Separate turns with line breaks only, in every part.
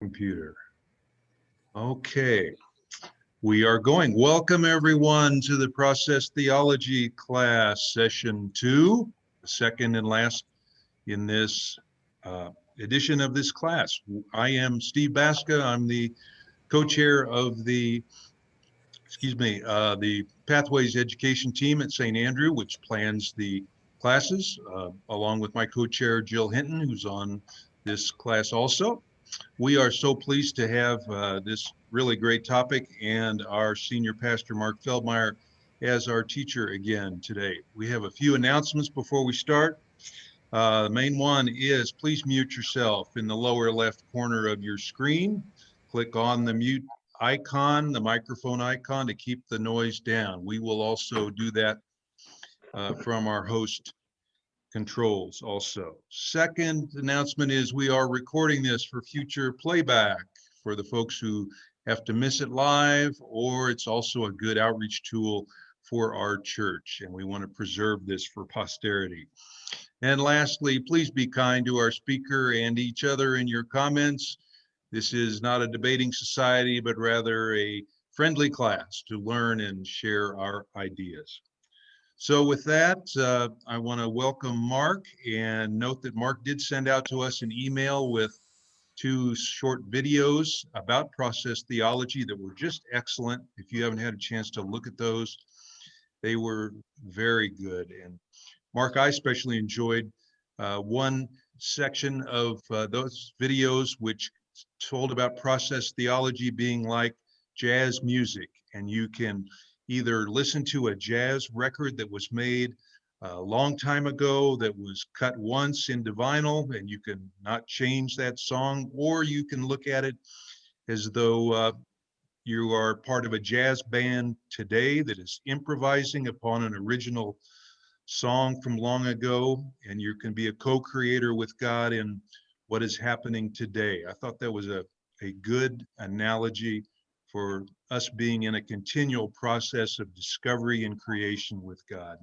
Computer. Okay, we are going. Welcome everyone to the Process Theology class, session 2, the second and last in this edition of this class. I am Steve Baska. I'm the co-chair of the Pathways Education team at St. Andrew, which plans the classes, along with my co-chair Jill Hinton, who's on this class also. We are so pleased to have this really great topic and our senior pastor, Mark Feldmeyer, as our teacher again today. We have a few announcements before we start. The main one is please mute yourself in the lower left corner of your screen. Click on the mute icon, the microphone icon, to keep the noise down. We will also do that from our host controls also. Second announcement is we are recording this for future playback for the folks who have to miss it live, or it's also a good outreach tool for our church, and we want to preserve this for posterity. And lastly, please be kind to our speaker and each other in your comments. This is not a debating society, but rather a friendly class to learn and share our ideas. So with that, I want to welcome Mark and note that Mark did send out to us an email with 2 short videos about process theology that were just excellent. If you haven't had a chance to look at those, they were very good. And Mark, I especially enjoyed one section of those videos which told about process theology being like jazz music, and you can either listen to a jazz record that was made a long time ago that was cut once into vinyl and you can not change that song, or you can look at it as though you are part of a jazz band today that is improvising upon an original song from long ago, and you can be a co-creator with God in what is happening today. I thought that was a good analogy for us being in a continual process of discovery and creation with God.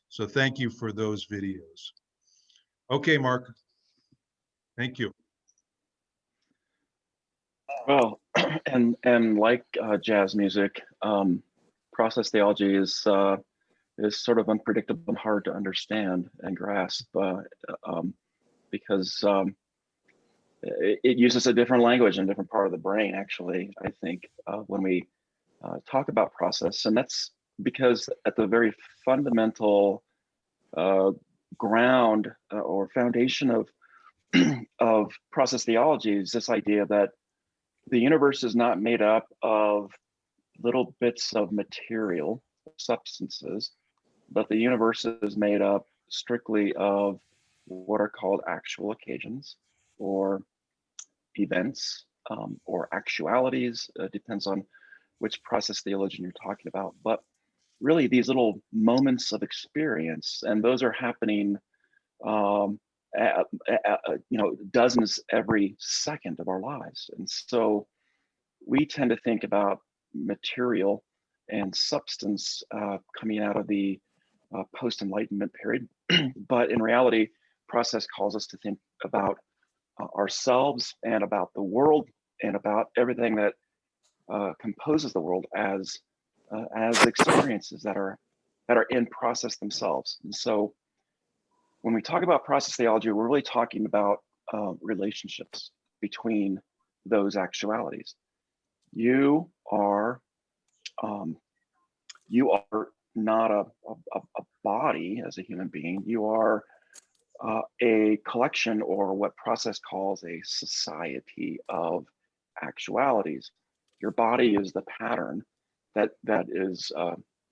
So thank you for those videos. Okay, Mark. Thank you.
Well, and like jazz music, process theology is sort of unpredictable and hard to understand and grasp because it uses a different language and different part of the brain, actually, I think, when we talk about process. And that's because at the very fundamental ground or foundation of process theology is this idea that the universe is not made up of little bits of material, substances, but the universe is made up strictly of what are called actual occasions or events or actualities. Depends on which process theologian you're talking about, but really these little moments of experience, and those are happening dozens every second of our lives. And so we tend to think about material and substance coming out of the post-enlightenment period, but in reality, process calls us to think about ourselves and about the world and about everything that composes the world as experiences that are in process themselves. And so when we talk about process theology, we're really talking about relationships between those actualities. You are not a body as a human being. You are a collection, or what process calls a society of actualities. Your body is the pattern that is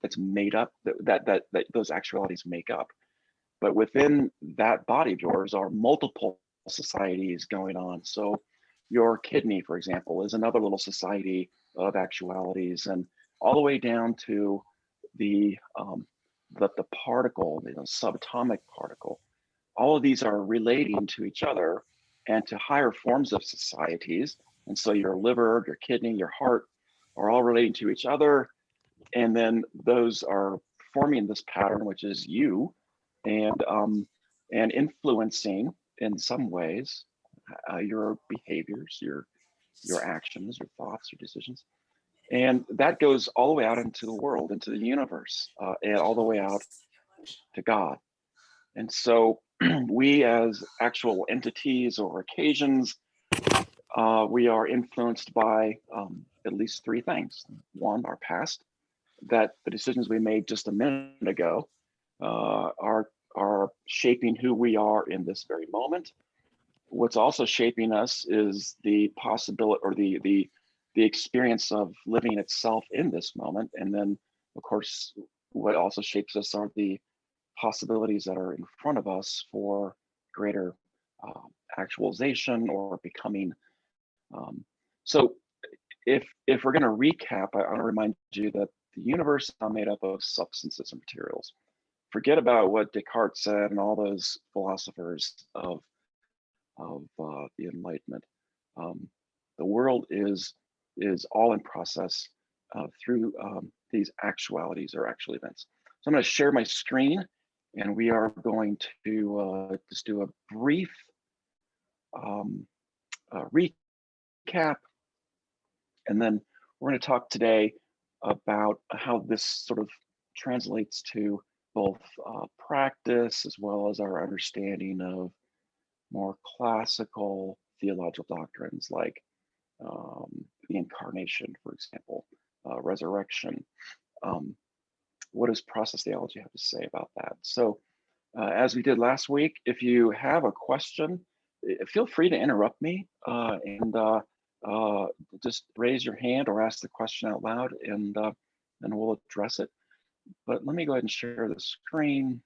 that's made up, that those actualities make up. But within that body of yours are multiple societies going on. So your kidney, for example, is another little society of actualities, and all the way down to the particle, the subatomic particle. All of these are relating to each other and to higher forms of societies. And so your liver, your kidney, your heart are all relating to each other. And then those are forming this pattern, which is you, and influencing in some ways, your behaviors, your actions, your thoughts, your decisions. And that goes all the way out into the world, into the universe, and all the way out to God. And so we as actual entities or occasions, we are influenced by at least three things. One, our past, that the decisions we made just a minute ago are shaping who we are in this very moment. What's also shaping us is the possibility or the experience of living itself in this moment. And then, of course, what also shapes us are the possibilities that are in front of us for greater actualization or becoming. Um, so if we're going to recap, I want to remind you that the universe is not made up of substances and materials. Forget about what Descartes said and all those philosophers of the Enlightenment. The world is all in process through these actualities or actual events. So I'm going to share my screen, and we are going to just do a brief recap, and then we're going to talk today about how this sort of translates to both practice as well as our understanding of more classical theological doctrines like the incarnation, for example, resurrection. What does process theology have to say about that? So as we did last week, if you have a question, feel free to interrupt me and just raise your hand or ask the question out loud, and we'll address it. But let me go ahead and share the screen.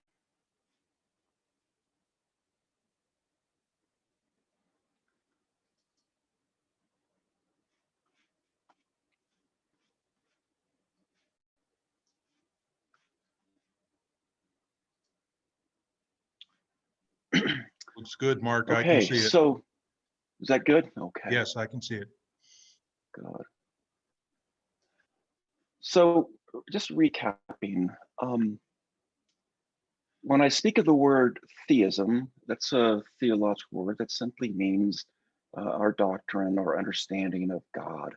Looks good, Mark. I can
Okay,
see it.
so is that good? Okay.
Yes, I can see it.
Good. So just recapping, when I speak of the word theism, that's a theological word that simply means our doctrine or understanding of God.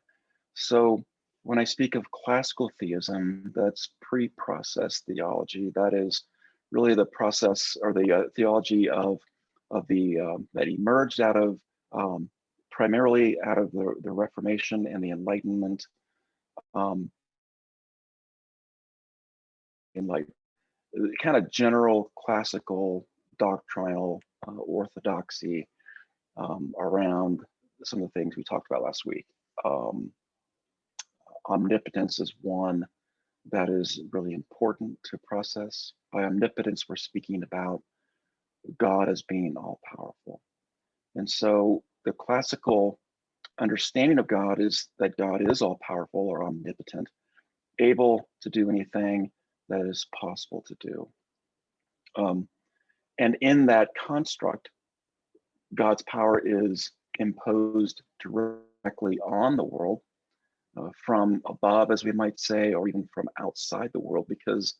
So when I speak of classical theism, that's pre-process theology. That is really the process or the theology of the that emerged out of primarily out of the Reformation and the Enlightenment. Um, in like kind of general classical doctrinal orthodoxy around some of the things we talked about last week. Um, Omnipotence is one that is really important to process. By omnipotence, we're speaking about God as being all powerful. And so the classical understanding of God is that God is all powerful or omnipotent, able to do anything that is possible to do. And in that construct, God's power is imposed directly on the world from above, as we might say, or even from outside the world, because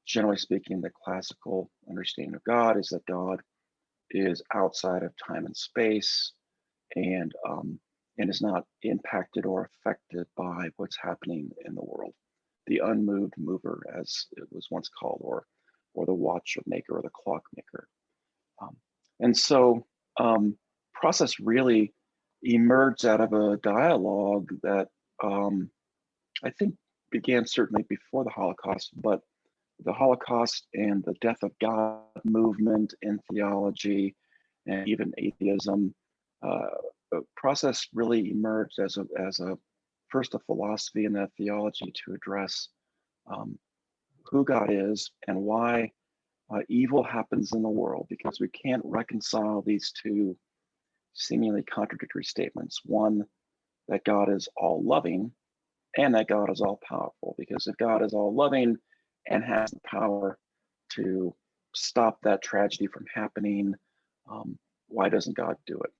generally speaking, the classical understanding of God is that God is outside of time and space and is not impacted or affected by what's happening in the world. The unmoved mover, as it was once called, or the watch maker or the clock maker. And so process really emerged out of a dialogue that I think began certainly before the Holocaust, but the Holocaust and the death of God movement in theology and even atheism, process really emerged as a first a philosophy and a theology to address who God is and why evil happens in the world, because we can't reconcile these two seemingly contradictory statements. One, that God is all loving and that God is all powerful, because if God is all loving and has the power to stop that tragedy from happening, why doesn't God do it?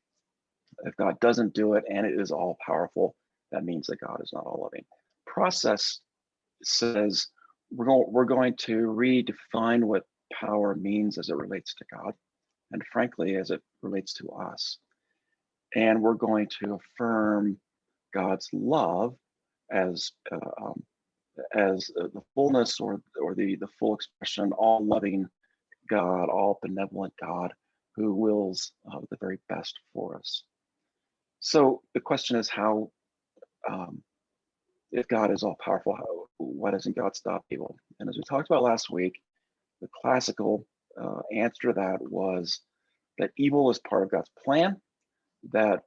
If God doesn't do it and it is all powerful, that means that God is not all loving. Process says we're going to redefine what power means as it relates to God, and frankly, as it relates to us. and we're going to affirm God's love as the fullness or the full expression, all loving God, all benevolent God who wills the very best for us. So the question is how, if God is all powerful, why doesn't God stop evil? And as we talked about last week, the classical answer to that was that evil is part of God's plan, that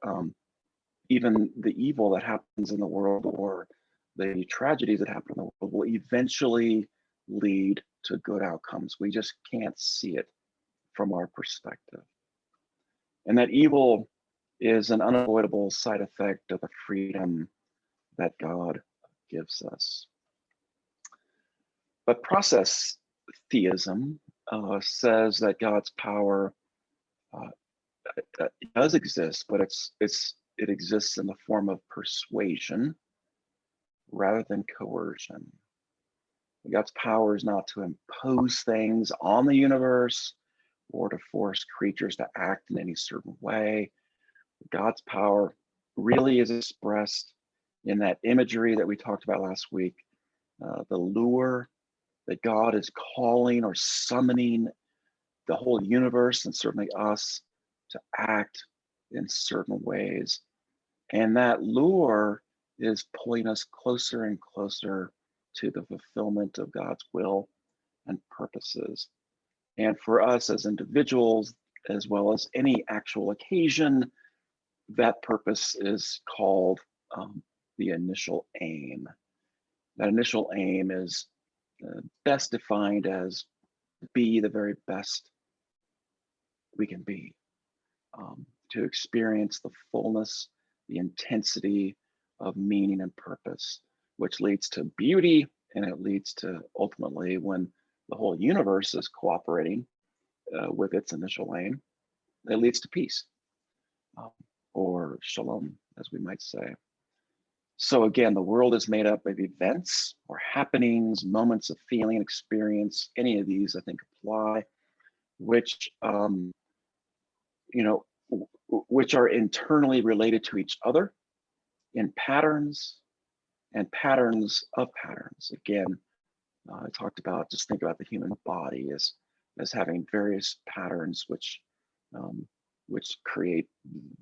even the evil that happens in the world or the tragedies that happen in the world will eventually lead to good outcomes. We just can't see it from our perspective. And that evil is an unavoidable side effect of the freedom that God gives us. But process theism says that God's power does exist, but it exists in the form of persuasion rather than coercion. God's power is not to impose things on the universe or to force creatures to act in any certain way. God's power really is expressed in that imagery that we talked about last week, the lure that God is calling or summoning the whole universe and certainly us to act in certain ways. And that lure is pulling us closer and closer to the fulfillment of God's will and purposes. And for us as individuals, as well as any actual occasion, that purpose is called the initial aim. That initial aim is best defined as be the very best we can be, to experience the fullness, the intensity of meaning and purpose, which leads to beauty, and it leads to ultimately, when the whole universe is cooperating with its initial aim, it leads to peace, or shalom, as we might say. So again, the world is made up of events or happenings, moments of feeling, experience. Any of these, I think, apply, which which are internally related to each other in patterns and patterns of patterns. Again, I talked about, just think about the human body as having various patterns which create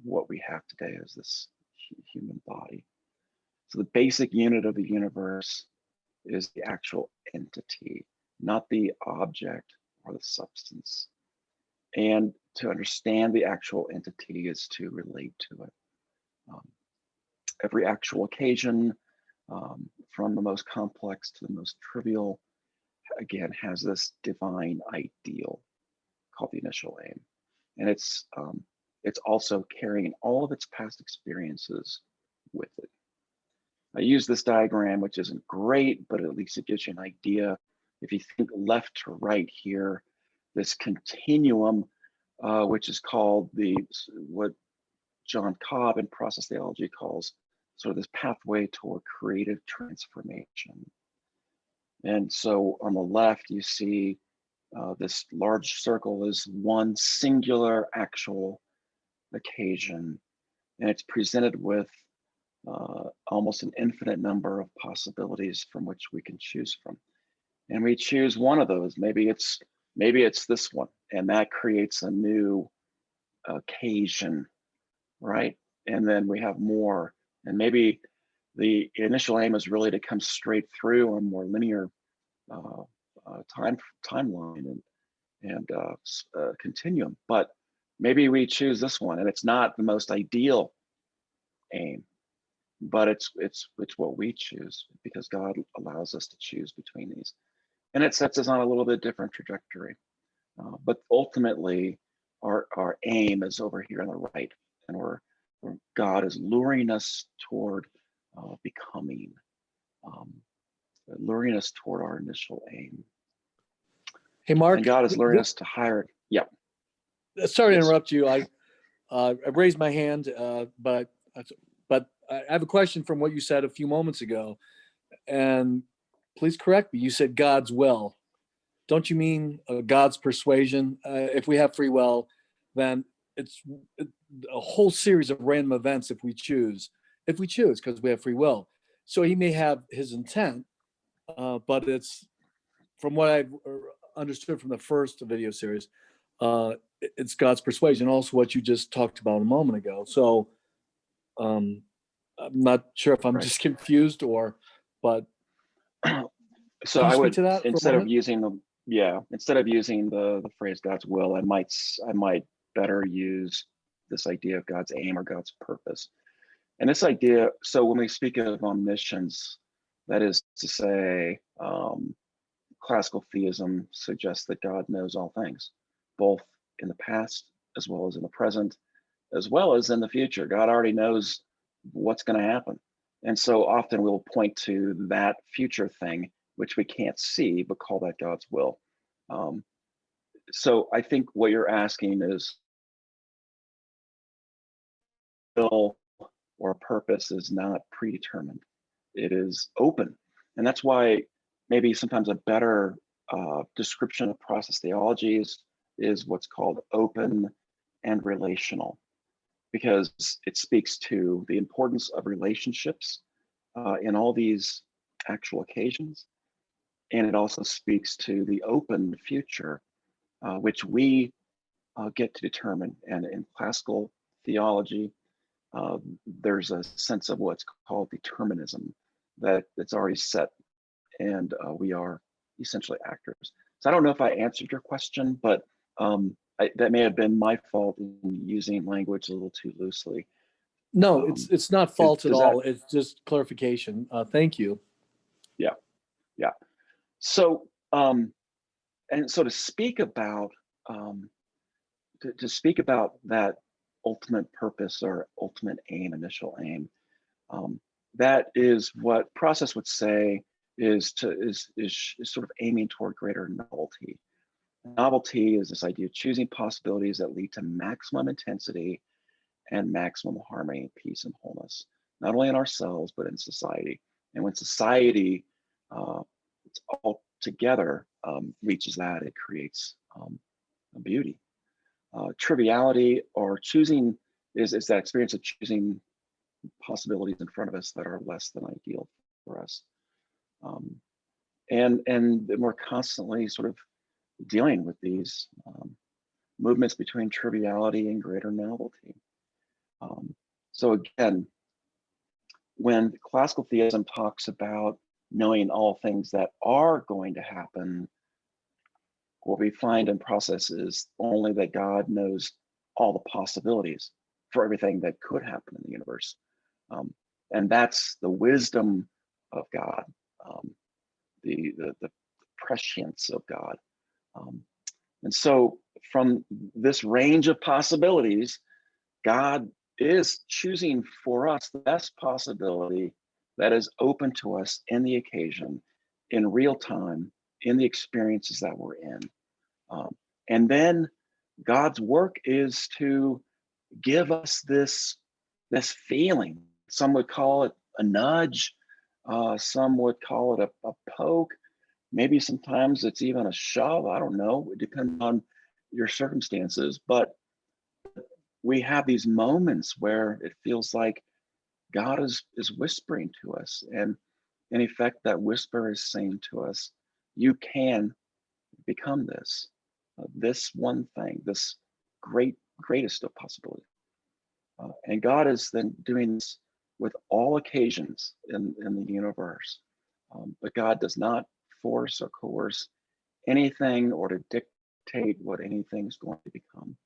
what we have today as this human body. So the basic unit of the universe is the actual entity, not the object or the substance. And to understand the actual entity is to relate to it. Every actual occasion, from the most complex to the most trivial, again, has this divine ideal called the initial aim. And it's also carrying all of its past experiences with it. I use this diagram, which isn't great, but at least it gives you an idea. If you think left to right here, this continuum, which is called what John Cobb in process theology calls sort of this pathway toward creative transformation. And so on the left, you see this large circle is one singular actual occasion, and it's presented with almost an infinite number of possibilities from which we can choose from. And we choose one of those. Maybe it's this one, and that creates a new occasion, right? And then we have more, and maybe the initial aim is really to come straight through on more linear timeline and continuum. But maybe we choose this one, and it's not the most ideal aim, but it's what we choose because God allows us to choose between these, and it sets us on a little bit different trajectory. But ultimately, our aim is over here on the right, and where God is luring us toward becoming, luring us toward our initial aim.
Hey, Mark.
And God is luring us to higher. Yeah.
Sorry to interrupt you. I raised my hand, but I have a question from what you said a few moments ago, and please correct me. You said God's will. Don't you mean God's persuasion? If we have free will, then it's a whole series of random events if we choose, because we have free will. So he may have his intent, but it's, from what I've understood from the first video series, it's God's persuasion, also what you just talked about a moment ago. So I'm not sure if I'm
Right.
just confused but
So
can you
I
speak
would,
to that for a
instead of
moment?
using the phrase God's will, I might better use this idea of God's aim or God's purpose. And this idea, so when we speak of omniscience, that is to say, classical theism suggests that God knows all things, both in the past as well as in the present, as well as in the future. God already knows what's going to happen. And so often we'll point to that future thing, which we can't see, but call that God's will. So I think what you're asking is, will or purpose is not predetermined. It is open. And that's why maybe sometimes a better description of process theology is what's called open and relational, because it speaks to the importance of relationships in all these actual occasions. And it also speaks to the open future, which we get to determine. And in classical theology, there's a sense of what's called determinism, that it's already set, and we are essentially actors. So I don't know if I answered your question, but that may have been my fault in using language a little too loosely.
No, it's not fault at
does that-
all. It's just clarification. Thank you.
Yeah. So and so to speak about to speak about that ultimate purpose or ultimate aim, initial aim, that is what process would say is sort of aiming toward greater novelty. Novelty is this idea of choosing possibilities that lead to maximum intensity and maximum harmony, peace, and wholeness, not only in ourselves, but in society. And when society it's all together reaches that, it creates a beauty. Triviality or choosing is that experience of choosing possibilities in front of us that are less than ideal for us. And we're constantly sort of dealing with these movements between triviality and greater novelty. So again, when classical theism talks about knowing all things that are going to happen, what we find in process is only that God knows all the possibilities for everything that could happen in the universe. And that's the wisdom of God, the prescience of God. And so from this range of possibilities, God is choosing for us the best possibility that is open to us in the occasion, in real time, in the experiences that we're in. And then God's work is to give us this feeling. Some would call it a nudge. Some would call it a poke. Maybe sometimes it's even a shove. I don't know. It depends on your circumstances. But we have these moments where it feels like God is whispering to us. And in effect, that whisper is saying to us, you can become this one thing, this greatest of possibilities. And God is then doing this with all occasions in the universe. But God does not force or coerce anything or to dictate what anything's going to become,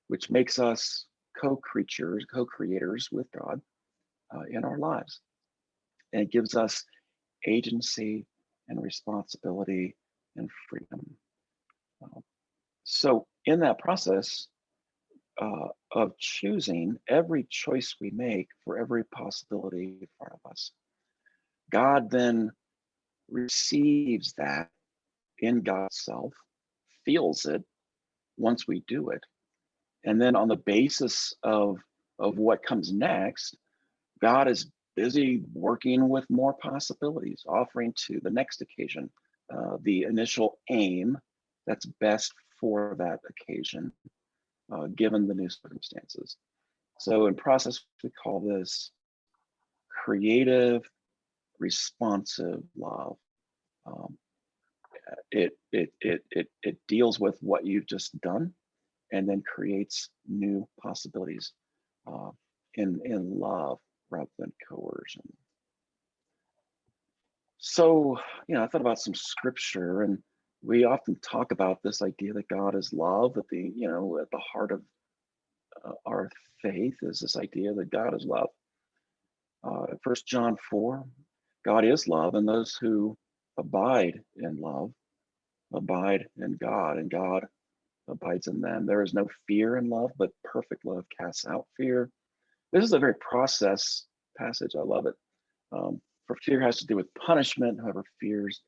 which makes us co-creators with God in our lives. And it gives us agency and responsibility and freedom. So in that process of choosing, every choice we make for every possibility in front of us, God then receives that in God's self, feels it once we do it. And then on the basis of what comes next, God is busy working with more possibilities, offering to the next occasion the initial aim that's best for that occasion. given the new circumstances. So in process, we call this creative, responsive love. Um, it deals with what you've just done and then creates new possibilities uh, in love rather than coercion. So, I thought about some scripture, and we often talk about this idea that God is love. At the heart of our faith is this idea that God is love. 1 John 4, God is love, and those who abide in love abide in God, and God abides in them. There is no fear in love, but perfect love casts out fear. This is a very process passage. I love it. For fear has to do with punishment. Whoever fears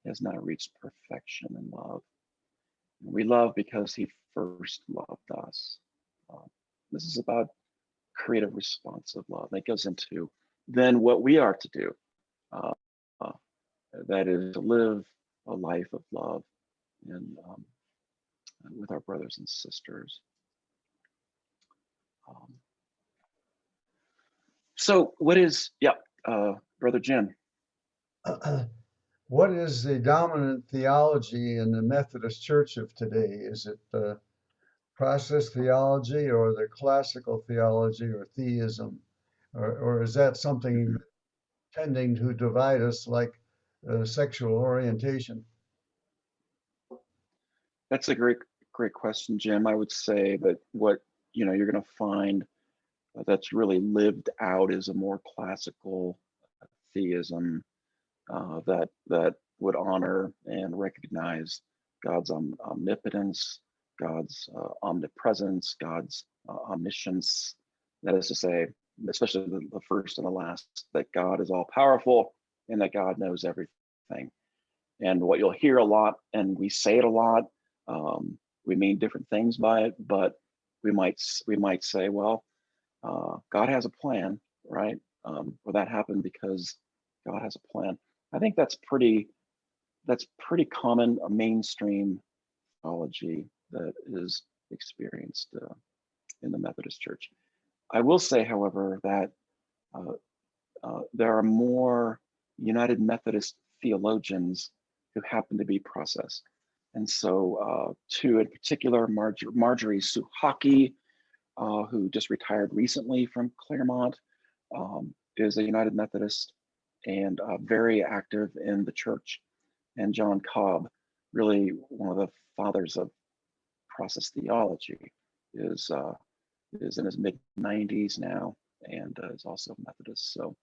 has not reached perfection in love. We love because he first loved us. This is about creative, responsive love. That goes into then what we are to do. Uh, uh, that is to live a life of love and with our brothers and sisters. So what is, Brother Jim?
What is the dominant theology in the Methodist Church of today? Is it process theology or the classical theology or theism? Or is that something tending to divide us like sexual orientation?
That's a great question, Jim. I would say that what you're going to find that's really lived out is a more classical theism that would honor and recognize God's omnipotence, God's omnipresence, God's omniscience. That is to say, especially the first and the last, that God is all powerful and that God knows everything. And what you'll hear a lot, and we say it a lot, we mean different things by it, but we might say, well, God has a plan, right? Or that happened because God has a plan. I think that's pretty common, a mainstream theology that is experienced in the Methodist Church. I will say, however, that there are more United Methodist theologians who happen to be process. And so two in particular, Marjorie Suhaki, who just retired recently from Claremont, is a United Methodist and very active in the church. And John Cobb, really one of the fathers of process theology, is in his mid 90s now and is also Methodist. So,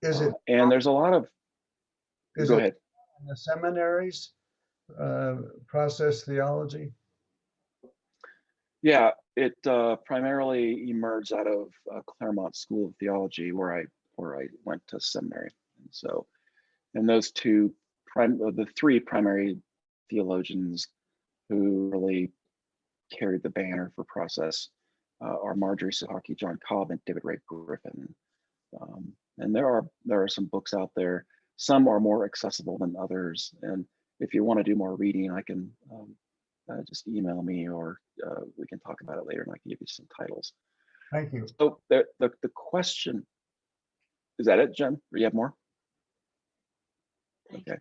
Is it?
And there's a lot of. Go ahead.
In the seminaries, process theology?
Yeah, it primarily emerged out of Claremont School of Theology, where I went to seminary. And so, and those the three primary theologians who really carried the banner for process are Marjorie Suhaki, John Cobb, and David Ray Griffin. And there are some books out there. Some are more accessible than others. And if you want to do more reading, I can just email me, or we can talk about it later, and I can give you some titles.
Thank you.
So the question, is that it, Jen? Or you have more? Okay.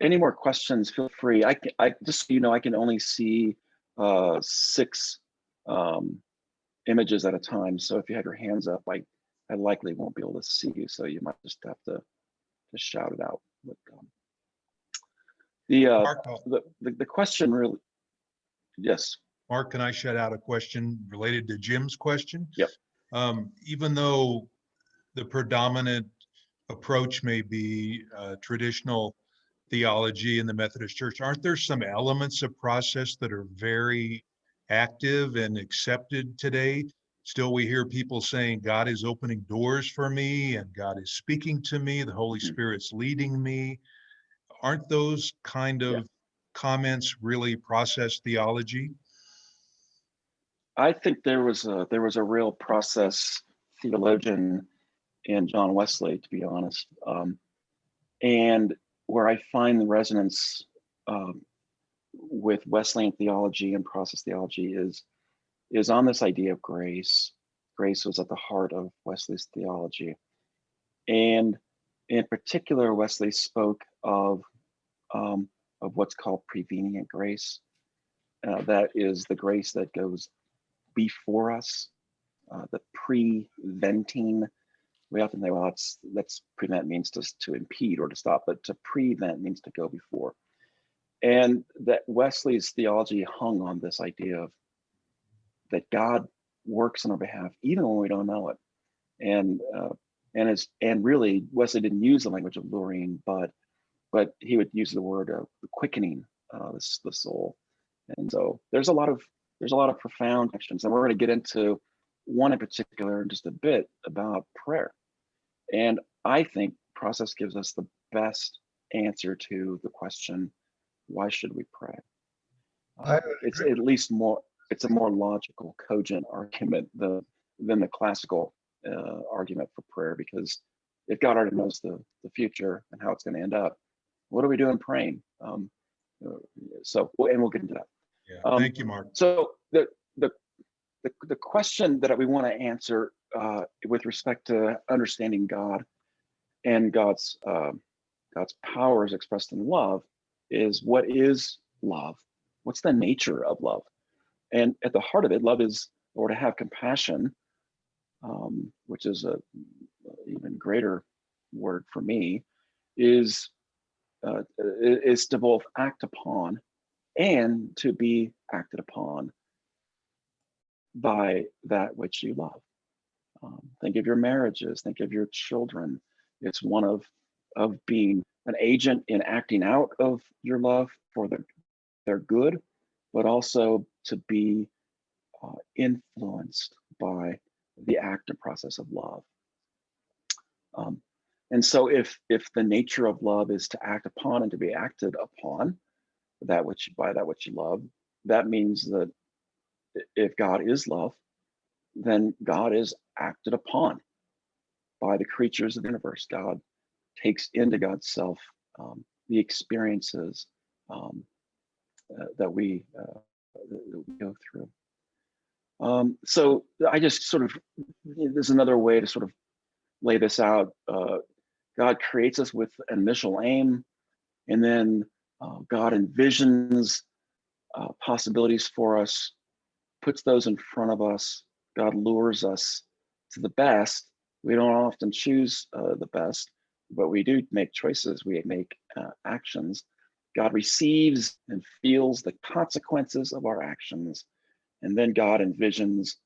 Any more questions? Feel free. I just so I can only see 6 images at a time. So if you have your hands up, I likely won't be able to see you. So you might just have to shout it out. But, the question really, yes.
Mark, can I shout out a question related to Jim's question?
Yep.
Even though the predominant approach may be traditional theology in the Methodist Church, aren't there some elements of process that are very active and accepted today? Still, we hear people saying, God is opening doors for me and God is speaking to me, the Holy Spirit's leading me. Aren't those kind of comments really process theology?
I think there was a real process theologian in John Wesley, to be honest, and where I find the resonance with Wesleyan theology and process theology is on this idea of grace. Grace was at the heart of Wesley's theology. And in particular, Wesley spoke of what's called prevenient grace. That is the grace that goes before us, the preventing. We often think, well, that's prevent means to impede or to stop, but to prevent means to go before. And that Wesley's theology hung on this idea of that God works on our behalf even when we don't know it. And really Wesley didn't use the language of luring, but he would use the word quickening the soul. And so there's a lot of profound actions, and we're going to get into one in particular in just a bit about prayer. And I think process gives us the best answer to the question, why should we pray? It's at least it's a more logical, cogent argument than the classical argument for prayer, because if God already knows the future and how it's going to end up, what are we doing praying? And we'll get into that.
Yeah, thank you, Mark.
So the question that we want to answer with respect to understanding God and God's power is expressed in love is, what is love? What's the nature of love? And at the heart of it, love is, or to have compassion, which is a even greater word for me, is to both act upon and to be acted upon by that which you love. Think of your marriages, think of your children. It's one of being an agent in acting out of your love for their good, but also to be influenced by the active process of love. And so if the nature of love is to act upon and to be acted upon by that which you love, that means that if God is love, then God is acted upon by the creatures of the universe. God takes into God's self the experiences that we go through. So I just sort of, there's another way to sort of lay this out. God creates us with an initial aim, and then God envisions possibilities for us, puts those in front of us. God lures us to the best. We don't often choose the best, but we do make choices. We make actions. God receives and feels the consequences of our actions. And then God envisions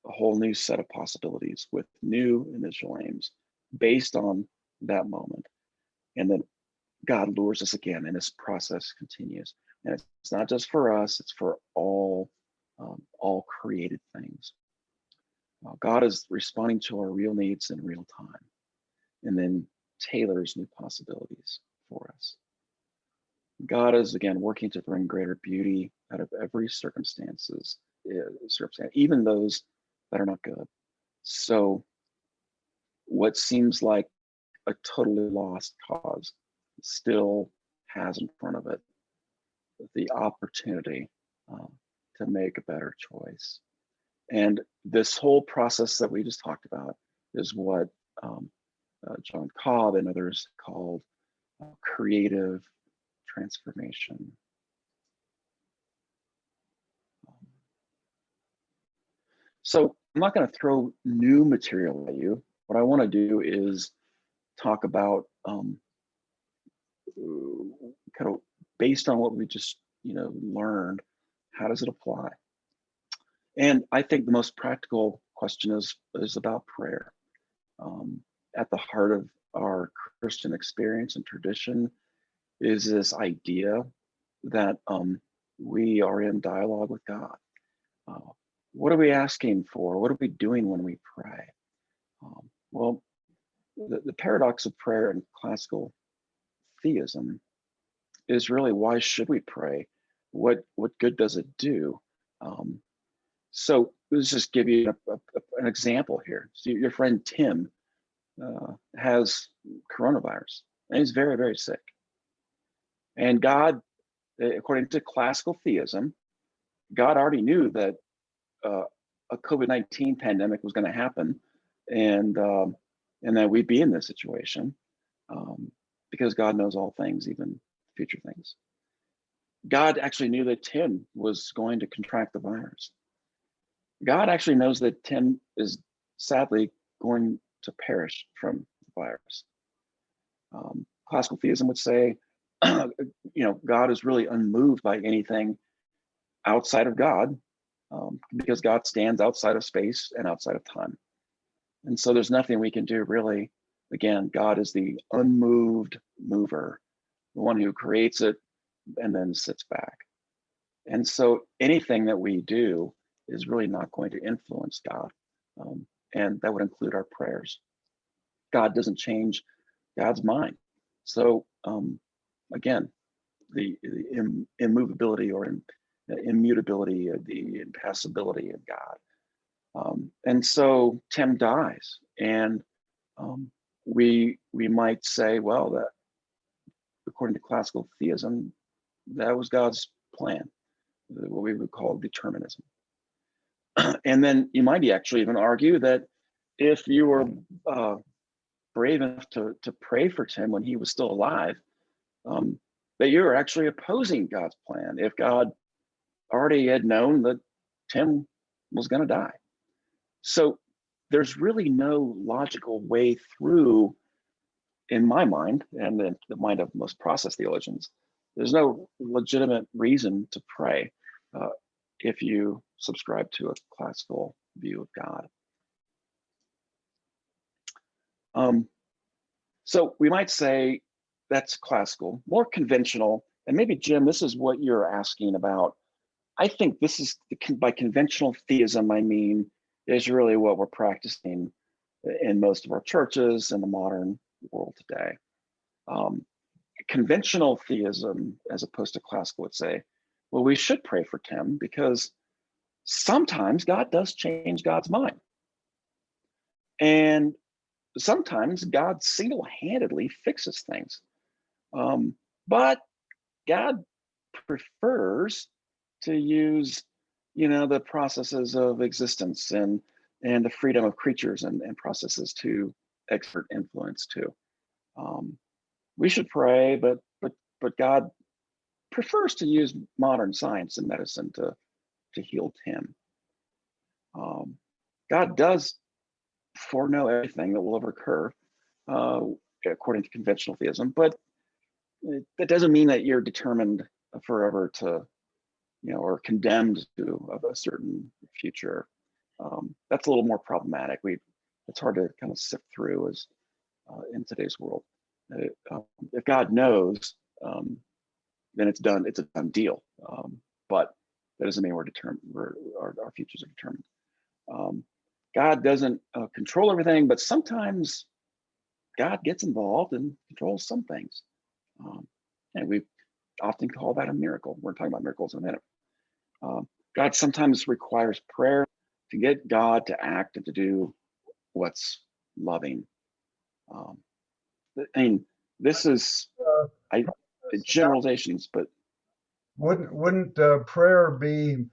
a whole new set of possibilities with new initial aims based on that moment. And then God lures us again, and this process continues. And it's not just for us, it's for all created things. God is responding to our real needs in real time, and then tailors new possibilities for us. God is, again, working to bring greater beauty out of every circumstance, even those that are not good. So what seems like a totally lost cause still has in front of it the opportunity to make a better choice. And this whole process that we just talked about is what John Cobb and others called creative transformation. So I'm not going to throw new material at you. What I want to do is talk about kind of based on what we just learned, how does it apply? And I think the most practical question is about prayer. At the heart of our Christian experience and tradition is this idea that we are in dialogue with God. What are we asking for? What are we doing when we pray? Well, the paradox of prayer in classical theism is really, why should we pray? What good does it do? So let's just give you an example here. So your friend Tim has coronavirus, and he's very, very sick. And God according to classical theism, God already knew that a COVID-19 pandemic was going to happen, and that we'd be in this situation, because God knows all things, even future things. God actually knew that Tim was going to contract the virus. God actually knows that Tim is sadly going to perish from the virus. Classical theism would say, God is really unmoved by anything outside of God, because God stands outside of space and outside of time. And so there's nothing we can do really. Again, God is the unmoved mover, the one who creates it and then sits back. And so anything that we do is really not going to influence God. And that would include our prayers. God doesn't change God's mind. So again, the immovability or immutability, the impassibility of God. And so Tim dies, and we might say, well, that according to classical theism, that was God's plan, what we would call determinism. And then you might actually even argue that if you were brave enough to pray for Tim when he was still alive, that you're actually opposing God's plan if God already had known that Tim was going to die. So there's really no logical way through, in my mind, and in the mind of most process theologians, there's no legitimate reason to pray if you subscribe to a classical view of God. So we might say that's classical. More conventional, and maybe Jim, this is what you're asking about. I think this is, by conventional theism, I mean, is really what we're practicing in most of our churches in the modern world today. Conventional theism, as opposed to classical, would say, well, we should pray for Tim because sometimes God does change God's mind. And sometimes God single-handedly fixes things. But God prefers to use, the processes of existence and the freedom of creatures and processes to exert influence too. We should pray, but God prefers to use modern science and medicine to heal Tim. God does foreknow everything that will ever occur, according to conventional theism, but that doesn't mean that you're determined forever to, or condemned to a certain future. That's a little more problematic. It's hard to kind of sift through as in today's world. If God knows, then it's done. It's a done deal. But that doesn't mean we're determined. Our futures are determined. God doesn't control everything, but sometimes God gets involved and controls some things. And we often call that a miracle. We're talking about miracles in a minute. God sometimes requires prayer to get God to act and to do what's loving. I mean, this is generalizations, but
wouldn't prayer be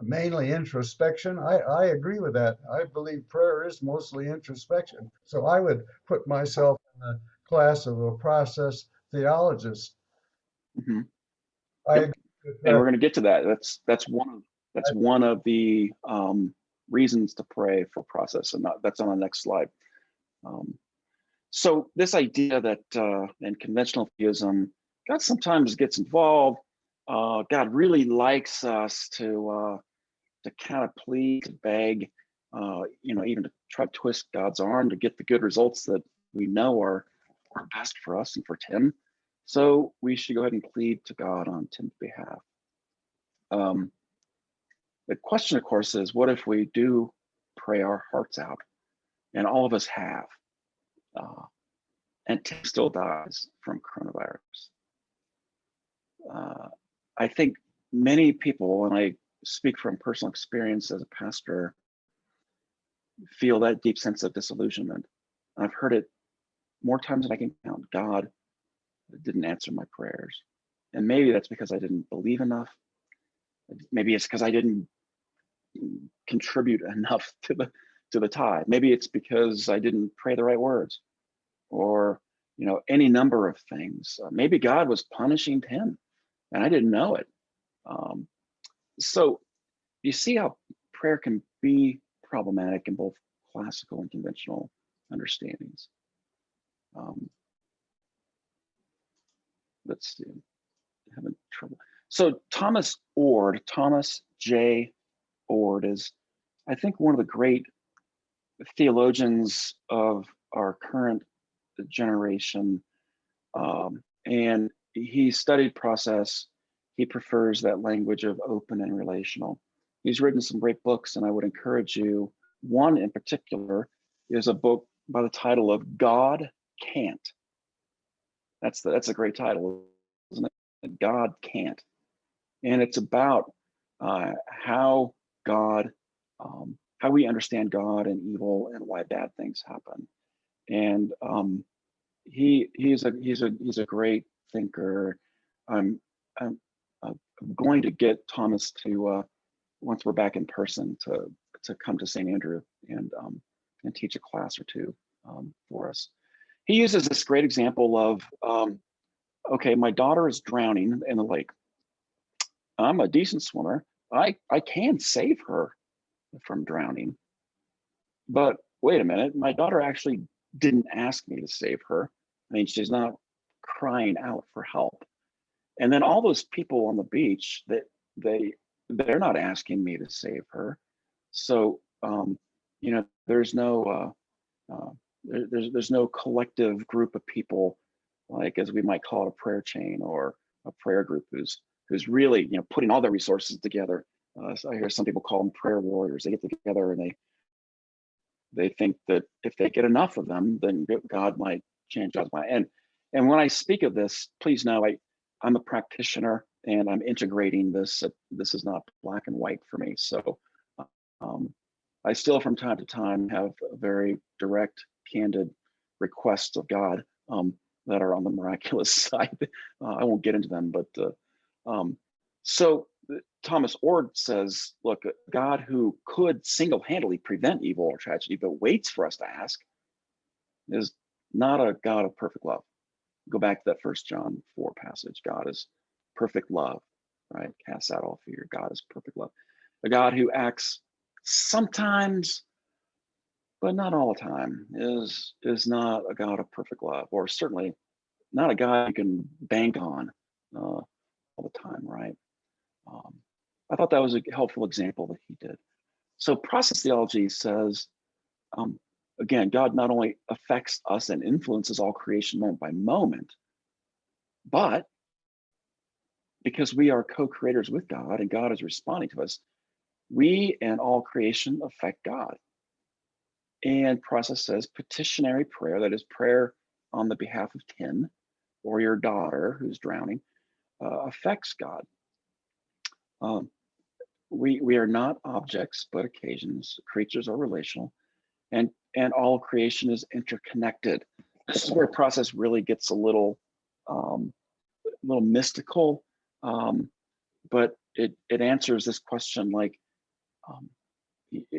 mainly introspection? I agree with that. I believe prayer is mostly introspection. So I would put myself in the class of a process theologist.
mhm.
I
Yep.
agree with
And
that.
we're going to get to that. That's one of the reasons to pray for process, and that's on the next slide. So this idea that in conventional theism, God sometimes gets involved. God really likes us to kind of plead, to beg, even to try to twist God's arm to get the good results that we know are best for us and for Tim. So we should go ahead and plead to God on Tim's behalf. The question, of course, is what if we do pray our hearts out, and all of us have, and Tim still dies from coronavirus? I think many people, and I speak from personal experience as a pastor, feel that deep sense of disillusionment. I've heard it more times than I can count. God didn't answer my prayers. And maybe that's because I didn't believe enough. Maybe it's because I didn't contribute enough to the tithe. Maybe it's because I didn't pray the right words, or any number of things. Maybe God was punishing 10 and I didn't know it. So you see how prayer can be problematic in both classical and conventional understandings. Let's see, I'm having trouble. So Thomas J. Ord is, I think, one of the great theologians of our current generation. And he studied process. He prefers that language of open and relational. He's written some great books, and I would encourage you. One in particular is a book by the title of God Can't. That's a great title, isn't it? God Can't. And it's about how God, how we understand God and evil and why bad things happen. And he's a great thinker. I'm going to get Thomas to once we're back in person to come to St. Andrew and teach a class or two for us. He uses this great example of okay, my daughter is drowning in the lake. I'm a decent swimmer. I can save her from drowning. But wait a minute, my daughter actually didn't ask me to save her. I mean, she's not crying out for help. And then all those people on the beach, that they're not asking me to save her. So there's no there's no collective group of people, like, as we might call it, a prayer chain or a prayer group who's really putting all their resources together. So I hear some people call them prayer warriors. They get together and they think that if they get enough of them, then God might change God's mind. And when I speak of this, please know I'm a practitioner and I'm integrating this. This is not black and white for me. So I still, from time to time, have a very direct, candid requests of God that are on the miraculous side. I won't get into them, but so Thomas Ord says, look, God who could single-handedly prevent evil or tragedy, but waits for us to ask, is not a God of perfect love. Go back to that 1 John 4 passage. God is perfect love, right? Casts out all fear. God is perfect love. A God who acts sometimes, but not all the time, is not a God of perfect love, or certainly not a God you can bank on all the time, right? I thought that was a helpful example that he did. So process theology says, again, God not only affects us and influences all creation moment by moment, but because we are co-creators with God and God is responding to us, we and all creation affect God. And process says petitionary prayer, that is prayer on the behalf of 10 or your daughter who's drowning, affects God. We are not objects, but occasions. Creatures are relational, and all creation is interconnected. This is where process really gets a little mystical, but it answers this question. Like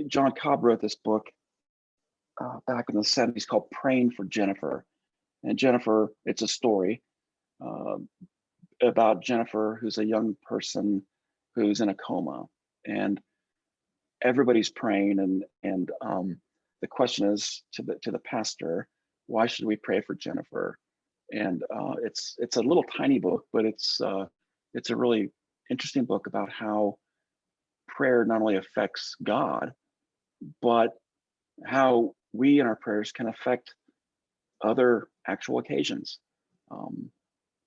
John Cobb wrote this book back in the 70s called "Praying for Jennifer," and Jennifer, it's a story about Jennifer, who's a young person who's in a coma, and everybody's praying, and the question is to the pastor, why should we pray for Jennifer? And it's a little tiny book, but it's a really interesting book about how prayer not only affects God, but how we in our prayers can affect other actual occasions.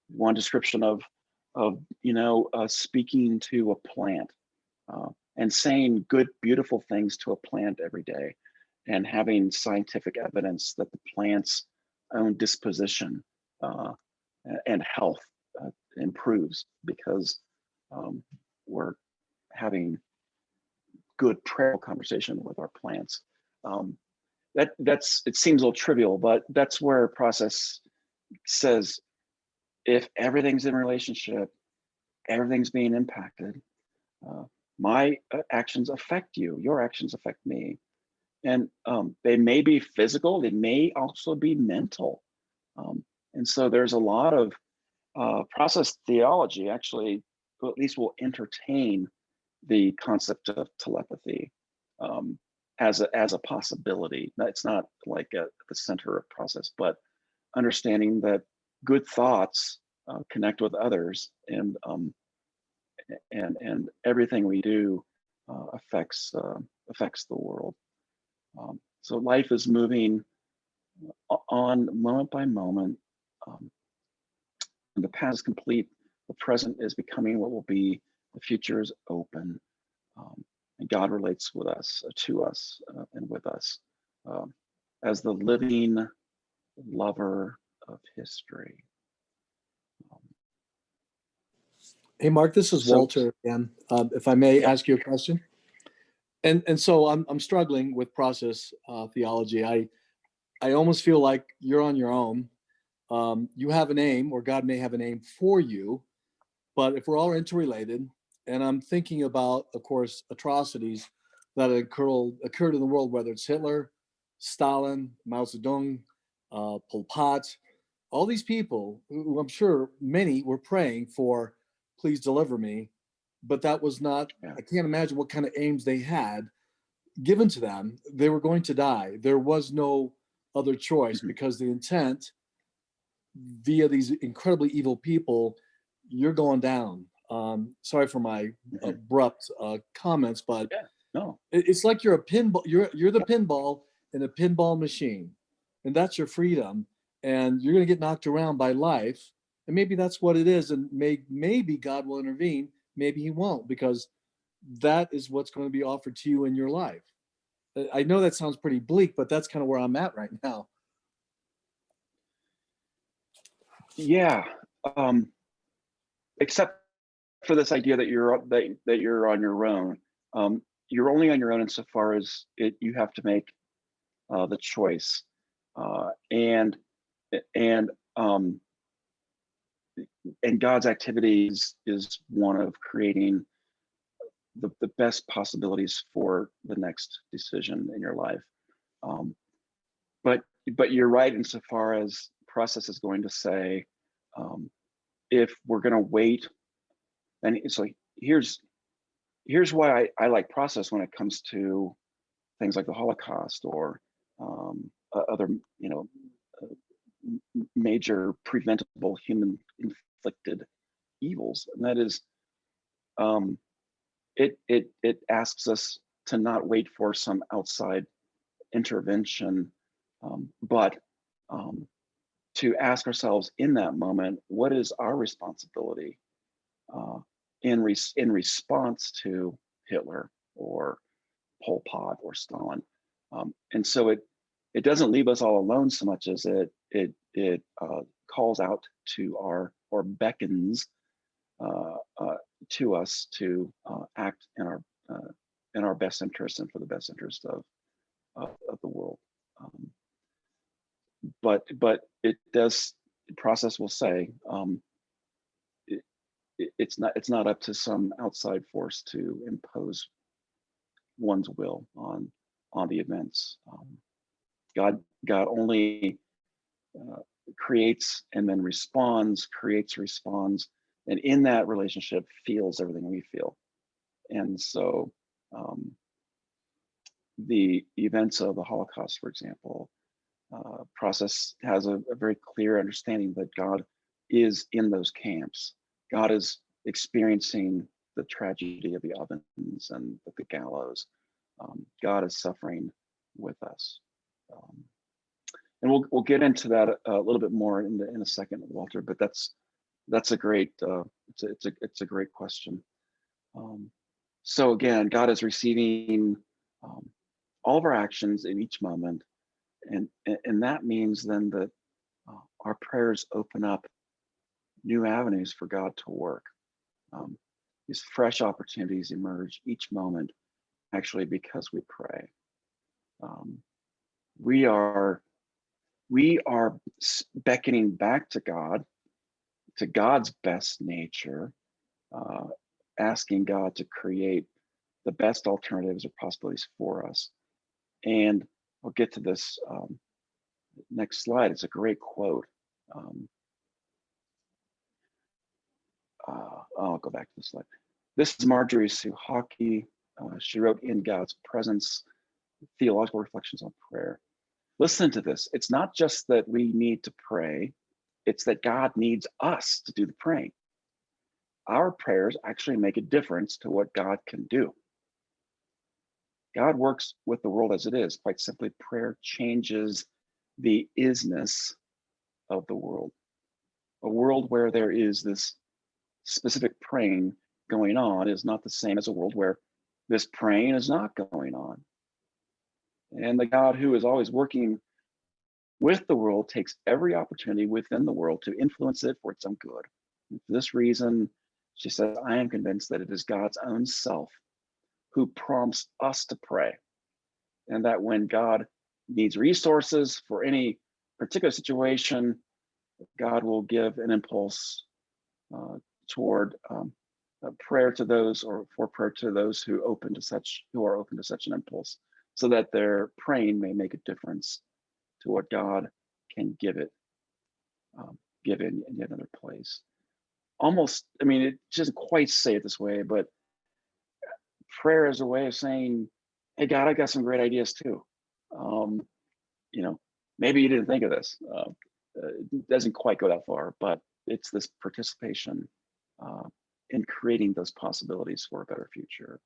One description of speaking to a plant and saying good, beautiful things to a plant every day, and having scientific evidence that the plant's own disposition and health improves because we're having good prayer conversation with our plants. It seems a little trivial, but that's where process says if everything's in relationship, everything's being impacted. My actions affect you. Your actions affect me. And they may be physical, they may also be mental. And so there's a lot of process theology actually, or at least will entertain the concept of telepathy as a possibility. It's not like at the center of process, but understanding that good thoughts connect with others, and everything we do affects the world. So life is moving on moment by moment. The past is complete. The present is becoming what will be. The future is open. And God relates with us, to us, and with us as the living lover of history.
Hey, Mark, this is
So-
Walter again. If I may
Yeah.
ask you a question. And so I'm struggling with process theology. I almost feel like you're on your own. You have a name, or God may have a name for you, but if we're all interrelated, and I'm thinking about, of course, atrocities that occurred in the world, whether it's Hitler, Stalin, Mao Zedong, Pol Pot, all these people who I'm sure many were praying for, please deliver me. But that was not,
Yeah.
I can't imagine what kind of aims they had given to them. They were going to die. There was no other choice because the intent via these incredibly evil people, you're going down. Sorry for my abrupt comments, but
Yeah, no.
it's like you're a pinball. You're the pinball in a pinball machine, and that's your freedom. And you're going to get knocked around by life, and maybe that's what it is. And maybe God will intervene. Maybe He won't, because that is what's going to be offered to you in your life. I know that sounds pretty bleak, but that's kind of where I'm at right now.
Yeah. Except for this idea that you're on your own. You're only on your own insofar as you have to make the choice, and God's activities is one of creating the best possibilities for the next decision in your life. But you're right insofar as process is going to say, if we're going to wait, and so here's why I like process when it comes to things like the Holocaust or other, major preventable human inflicted evils, and that is, it asks us to not wait for some outside intervention, but to ask ourselves in that moment, what is our responsibility in response to Hitler or Pol Pot or Stalin? And so it doesn't leave us all alone so much as it calls out to or beckons to us to act in our best interest and for the best interest of the world. But it does. The process will say it's not up to some outside force to impose one's will on the events. God only creates and then responds, creates, responds, and in that relationship feels everything we feel. And so the events of the Holocaust, for example, process has a very clear understanding that God is in those camps. God is experiencing the tragedy of the ovens and the gallows. God is suffering with us. And we'll get into that a little bit more in a second, Walter. But that's a great it's a great question. So again, God is receiving all of our actions in each moment, and that means then that our prayers open up new avenues for God to work. These fresh opportunities emerge each moment, actually, because we pray. We are beckoning back to God to God's best nature, asking God to create the best alternatives or possibilities for us. And we'll get to this next slide. It's a great quote. I'll go back to the slide. This is Marjorie Suhaki. She wrote In God's Presence, Theological Reflections on Prayer. Listen to this. It's not just that we need to pray, it's that God needs us to do the praying. Our prayers actually make a difference to what God can do. God works with the world as it is. Quite simply, prayer changes the isness of the world. A world where there is this specific praying going on is not the same as a world where this praying is not going on. And the God who is always working with the world takes every opportunity within the world to influence it for its own good. And for this reason, she says, I am convinced that it is God's own self who prompts us to pray. And that when God needs resources for any particular situation, God will give an impulse toward prayer to those, or for prayer to those who are open to such an impulse, so that their praying may make a difference to what God can give in yet another place. Almost, I mean, it doesn't quite say it this way, but prayer is a way of saying, hey, God, I got some great ideas too. Maybe you didn't think of this. It doesn't quite go that far, but it's this participation in creating those possibilities for a better future.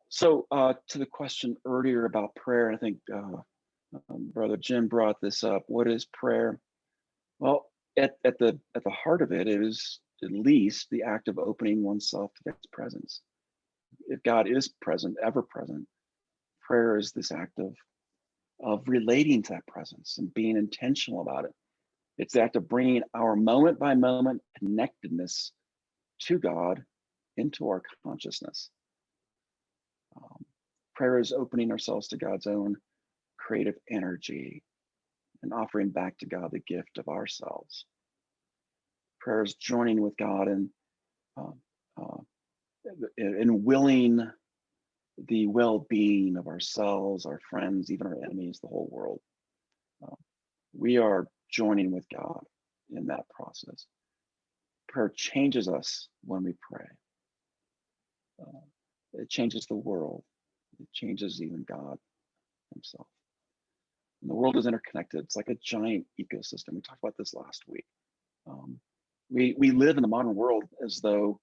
So to the question earlier about prayer, I think Brother Jim brought this up. What is prayer? Well, at the heart of it is at least the act of opening oneself to God's presence. If God is present, ever present, prayer is this act of relating to that presence and being intentional about it. It's the act of bringing our moment by moment connectedness to God into our consciousness. Prayer is opening ourselves to God's own creative energy and offering back to God the gift of ourselves. Prayer is joining with God in willing the well-being of ourselves, our friends, even our enemies, the whole world. We are joining with God in that process. Prayer changes us when we pray. It changes the world. It changes even God himself. And the world is interconnected. It's like a giant ecosystem. We talked about this last week. We live in the modern world as though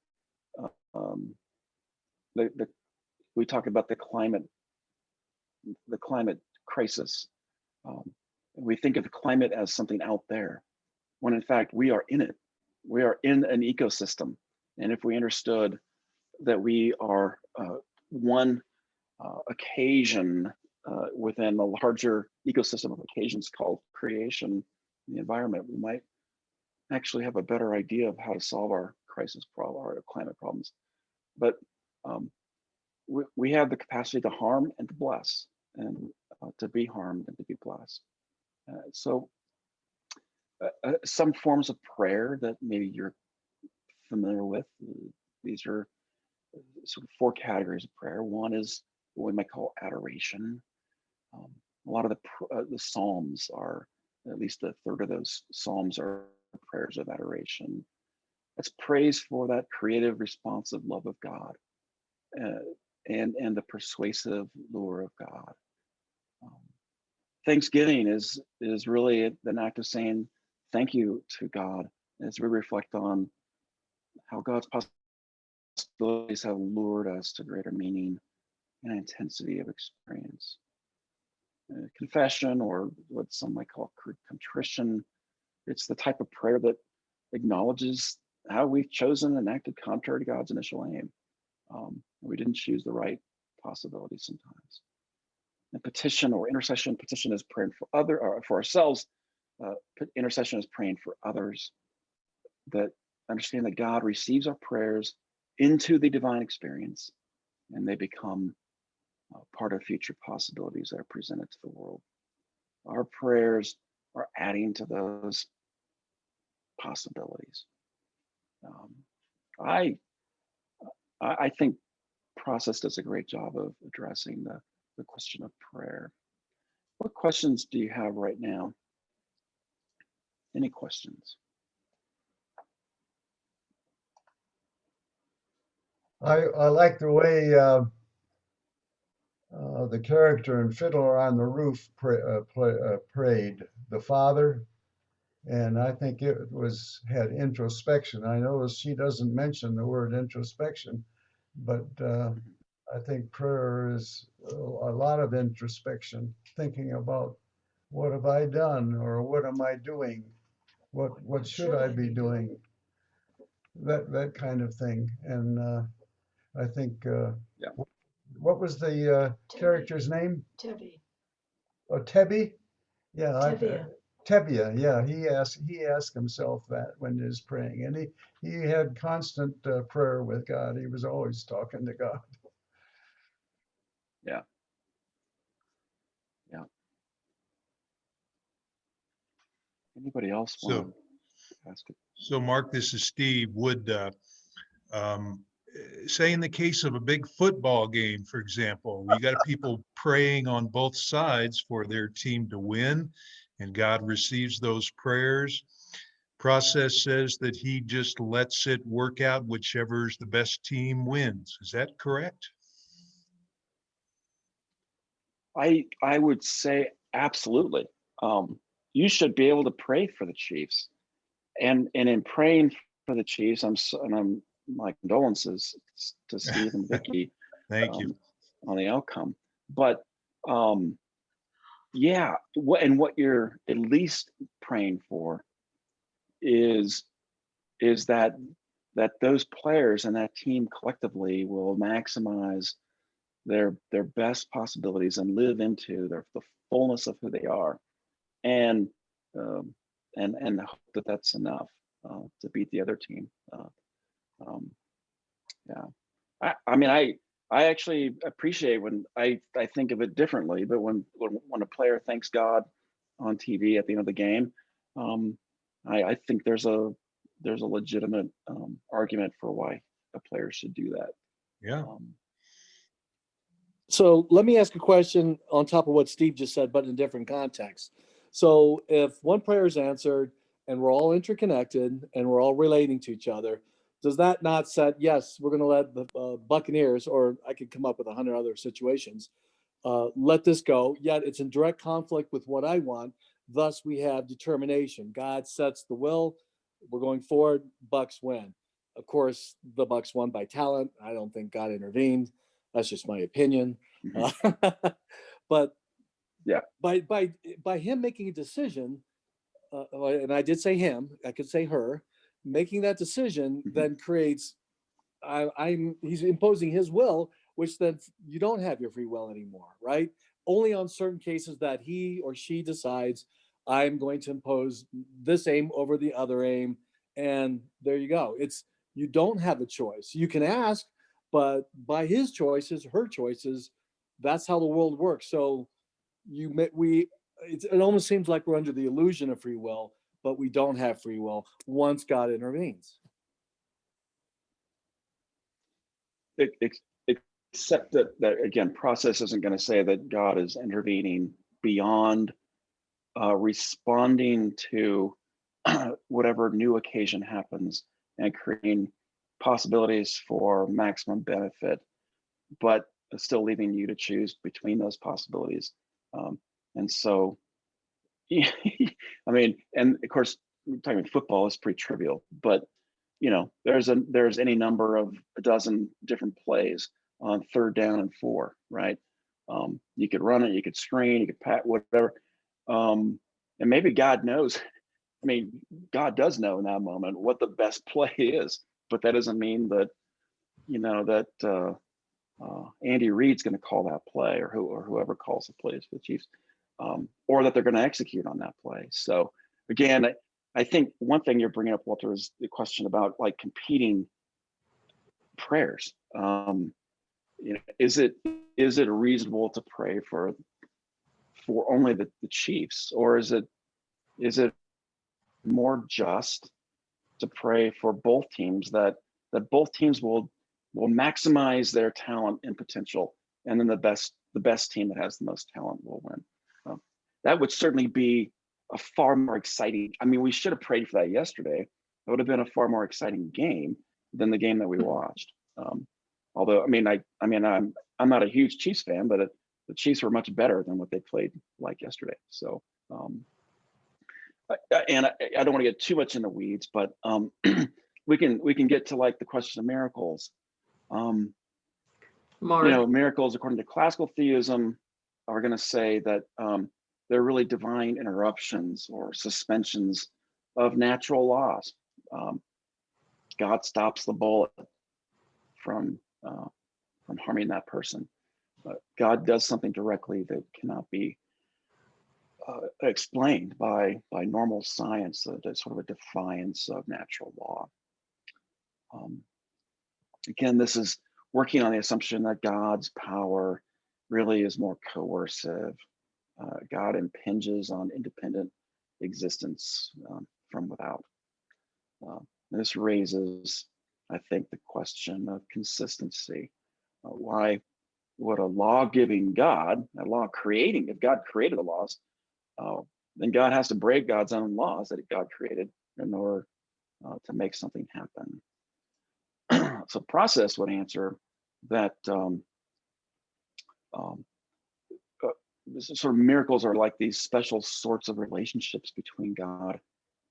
we talk about the climate crisis. We think of the climate as something out there, when in fact we are in it. We are in an ecosystem, and if we understood that we are one occasion within a larger ecosystem of occasions called creation, the environment, we might actually have a better idea of how to solve our crisis problem, our climate problems. But we have the capacity to harm and to bless, and to be harmed and to be blessed. So some forms of prayer that maybe you're familiar with, these are sort of four categories of prayer. One is what we might call adoration. A lot of the Psalms are, at least a third of those Psalms are prayers of adoration. That's praise for that creative, responsive love of God, and the persuasive lure of God. Thanksgiving is really an act of saying thank you to God as we reflect on how God's possibilities have lured us to greater meaning and intensity of experience. Confession, or what some might call contrition, it's the type of prayer that acknowledges how we've chosen and acted contrary to God's initial aim. We didn't choose the right possibilities sometimes. And petition or intercession, petition is praying for ourselves. Intercession is praying for others. That understand that God receives our prayers into the divine experience, and they become part of future possibilities that are presented to the world. Our prayers are adding to those possibilities. Um, I I think process does a great job of addressing the question of prayer. What questions do you have right now? Any questions?
I like the way the character in Fiddler on the Roof prayed, the father, and I think it had introspection. I notice she doesn't mention the word introspection, but I think prayer is a lot of introspection, thinking about what have I done or what am I doing, what should I be doing, that kind of thing. And I think
Yeah.
what was the character's name?
Tebby.
Oh, Tebby? Yeah,
Tevye.
Tebia. Yeah, he asked himself that when he was praying, and he had constant prayer with God. He was always talking to God.
Yeah. Yeah. Anybody else want
So,
to ask it?
so Mark, this is Steve. Would, um, say in the case of a big football game, for example, you got people praying on both sides for their team to win, and God receives those prayers. Process says that he just lets it work out, whichever's the best team wins. Is that correct?
I would say absolutely. You should be able to pray for the Chiefs, and in praying for the Chiefs, I'm my condolences to Steve and Vicky
Thank you.
on the outcome. But yeah, what you're at least praying for is that those players and that team collectively will maximize their best possibilities and live into the fullness of who they are, and um, and hope that that's enough to beat the other team. Um, yeah, I mean, I actually appreciate when I think of it differently, but when a player thanks God on TV at the end of the game, um, I think there's a legitimate argument for why a player should do that.
Yeah.
So let me ask a question on top of what Steve just said, but in a different context. So if one prayer is answered and we're all interconnected and we're all relating to each other, does that not set, yes, we're going to let the Buccaneers, or I could come up with 100 other situations, let this go, yet it's in direct conflict with what I want. Thus, we have determination. God sets the will. We're going forward. Bucks win. Of course, the Bucks won by talent. I don't think God intervened. That's just my opinion. But
Yeah.
by him making a decision, and I did say him, I could say her, making that decision then creates, he's imposing his will, which then you don't have your free will anymore, right? Only on certain cases that he or she decides, I'm going to impose this aim over the other aim, and there you go. You don't have a choice. You can ask, but by his choices, her choices, that's how the world works. So it almost seems like we're under the illusion of free will, but we don't have free will once God intervenes.
Except that again, process isn't going to say that God is intervening beyond responding to whatever new occasion happens and creating possibilities for maximum benefit, but still leaving you to choose between those possibilities. And so, I mean, and of course, talking football is pretty trivial, but there's any number of a dozen different plays on 3rd down and 4, right? You could run it, you could screen, you could pat, whatever. And maybe God knows. I mean, God does know in that moment what the best play is, but that doesn't mean that Andy Reid's going to call that play, or whoever calls the plays for the Chiefs, or that they're going to execute on that play. So again, I think one thing you're bringing up, Walter, is the question about like competing prayers. Is it reasonable to pray for only the Chiefs, or is it is it more just to pray for both teams, that both teams will maximize their talent and potential, and then the best team that has the most talent will win? That would certainly be a far more exciting. I mean, we should have prayed for that yesterday. It would have been a far more exciting game than the game that we watched. Although, I'm not a huge Chiefs fan, but the Chiefs were much better than what they played like yesterday. So, and I don't want to get too much in the weeds, but we can get to like the question of miracles.
Mark,
Miracles according to classical theism are going to say that they're really divine interruptions or suspensions of natural laws. God stops the bullet from harming that person. God does something directly that cannot be explained by normal science, that's sort of a defiance of natural law. Again, this is working on the assumption that God's power really is more coercive. God impinges on independent existence from without. This raises, I think, the question of consistency. Why would a law-giving God, if God created the laws, then God has to break God's own laws that God created in order to make something happen? So process would answer that sort of miracles are like these special sorts of relationships between God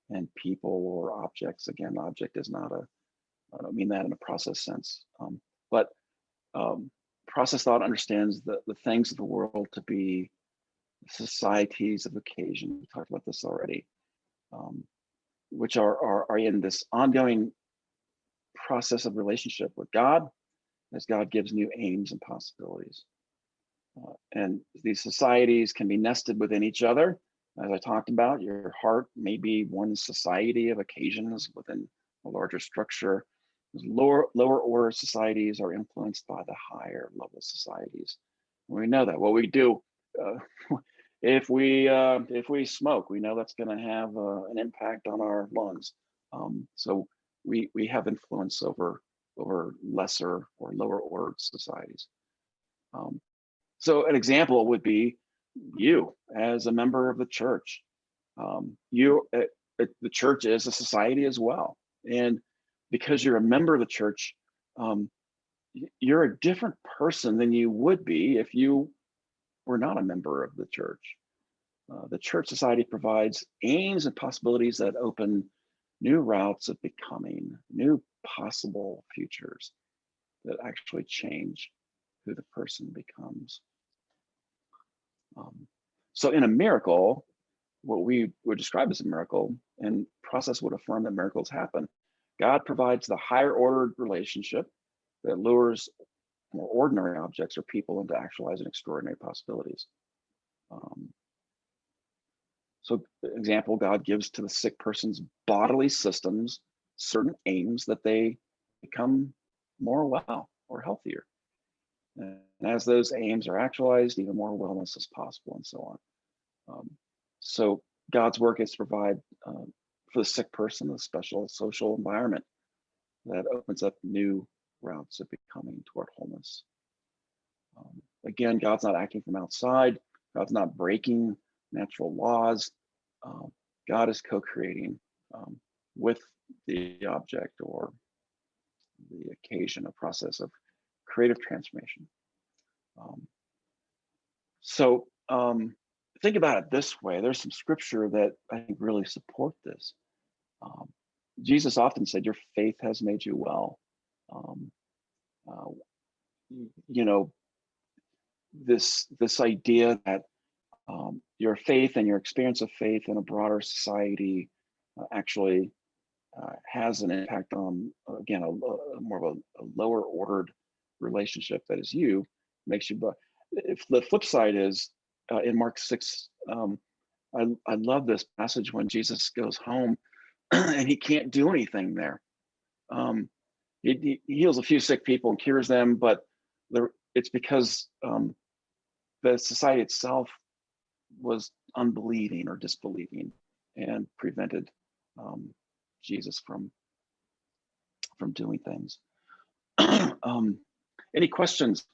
and people or objects. Again, object is not I don't mean that in a process sense, but process thought understands the things of the world to be societies of occasion. We talked about this already, which are in this ongoing process of relationship with God as God gives new aims and possibilities. And these societies can be nested within each other. As I talked about, your heart may be one society of occasions within a larger structure. Lower order societies are influenced by the higher level societies. We know that. What we do, if we smoke, we know that's going to have an impact on our lungs. So we have influence over lesser or lower ordered societies. So an example would be you as a member of the church. The church is a society as well, and because you're a member of the church, you're a different person than you would be if you were not a member of the church. The church society provides aims and possibilities that open new routes of becoming, new possible futures that actually change who the person becomes. So in a miracle, what we would describe as a miracle, and process would affirm that miracles happen, God provides the higher ordered relationship that lures more ordinary objects or people into actualizing extraordinary possibilities. So example, God gives to the sick person's bodily systems certain aims that they become more well or healthier. And as those aims are actualized, even more wellness is possible, and so on. So God's work is to provide for the sick person a special social environment that opens up new routes of becoming toward wholeness. Again, God's not acting from outside. God's not breaking natural laws. God is co-creating with the object or the occasion, a process of creative transformation. So think about it this way. There's some scripture that I think really support this. Jesus often said, "Your faith has made you well." This idea that your faith and your experience of faith in a broader society actually has an impact on, again, a more of a lower ordered relationship that is you, makes you. If the flip side is in Mark 6, I love this passage when Jesus goes home and he can't do anything there. He heals a few sick people and cures them, but it's because the society itself was unbelieving or disbelieving and prevented Jesus from doing things. Any questions?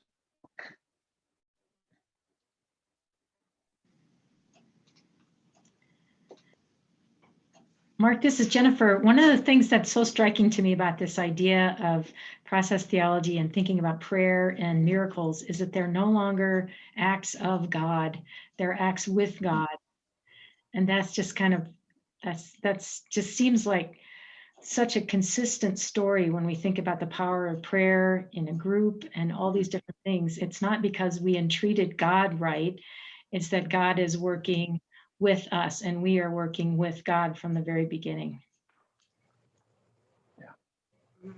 Mark, this is Jennifer. One of the things that's so striking to me about this idea of process theology and thinking about prayer and miracles is that they're no longer acts of God, they're acts with God. And that's just kind of, that's just seems like such a consistent story when we think about the power of prayer in a group and all these different things. It's not because we entreated God right, it's that God is working with us and we are working with God from the very beginning.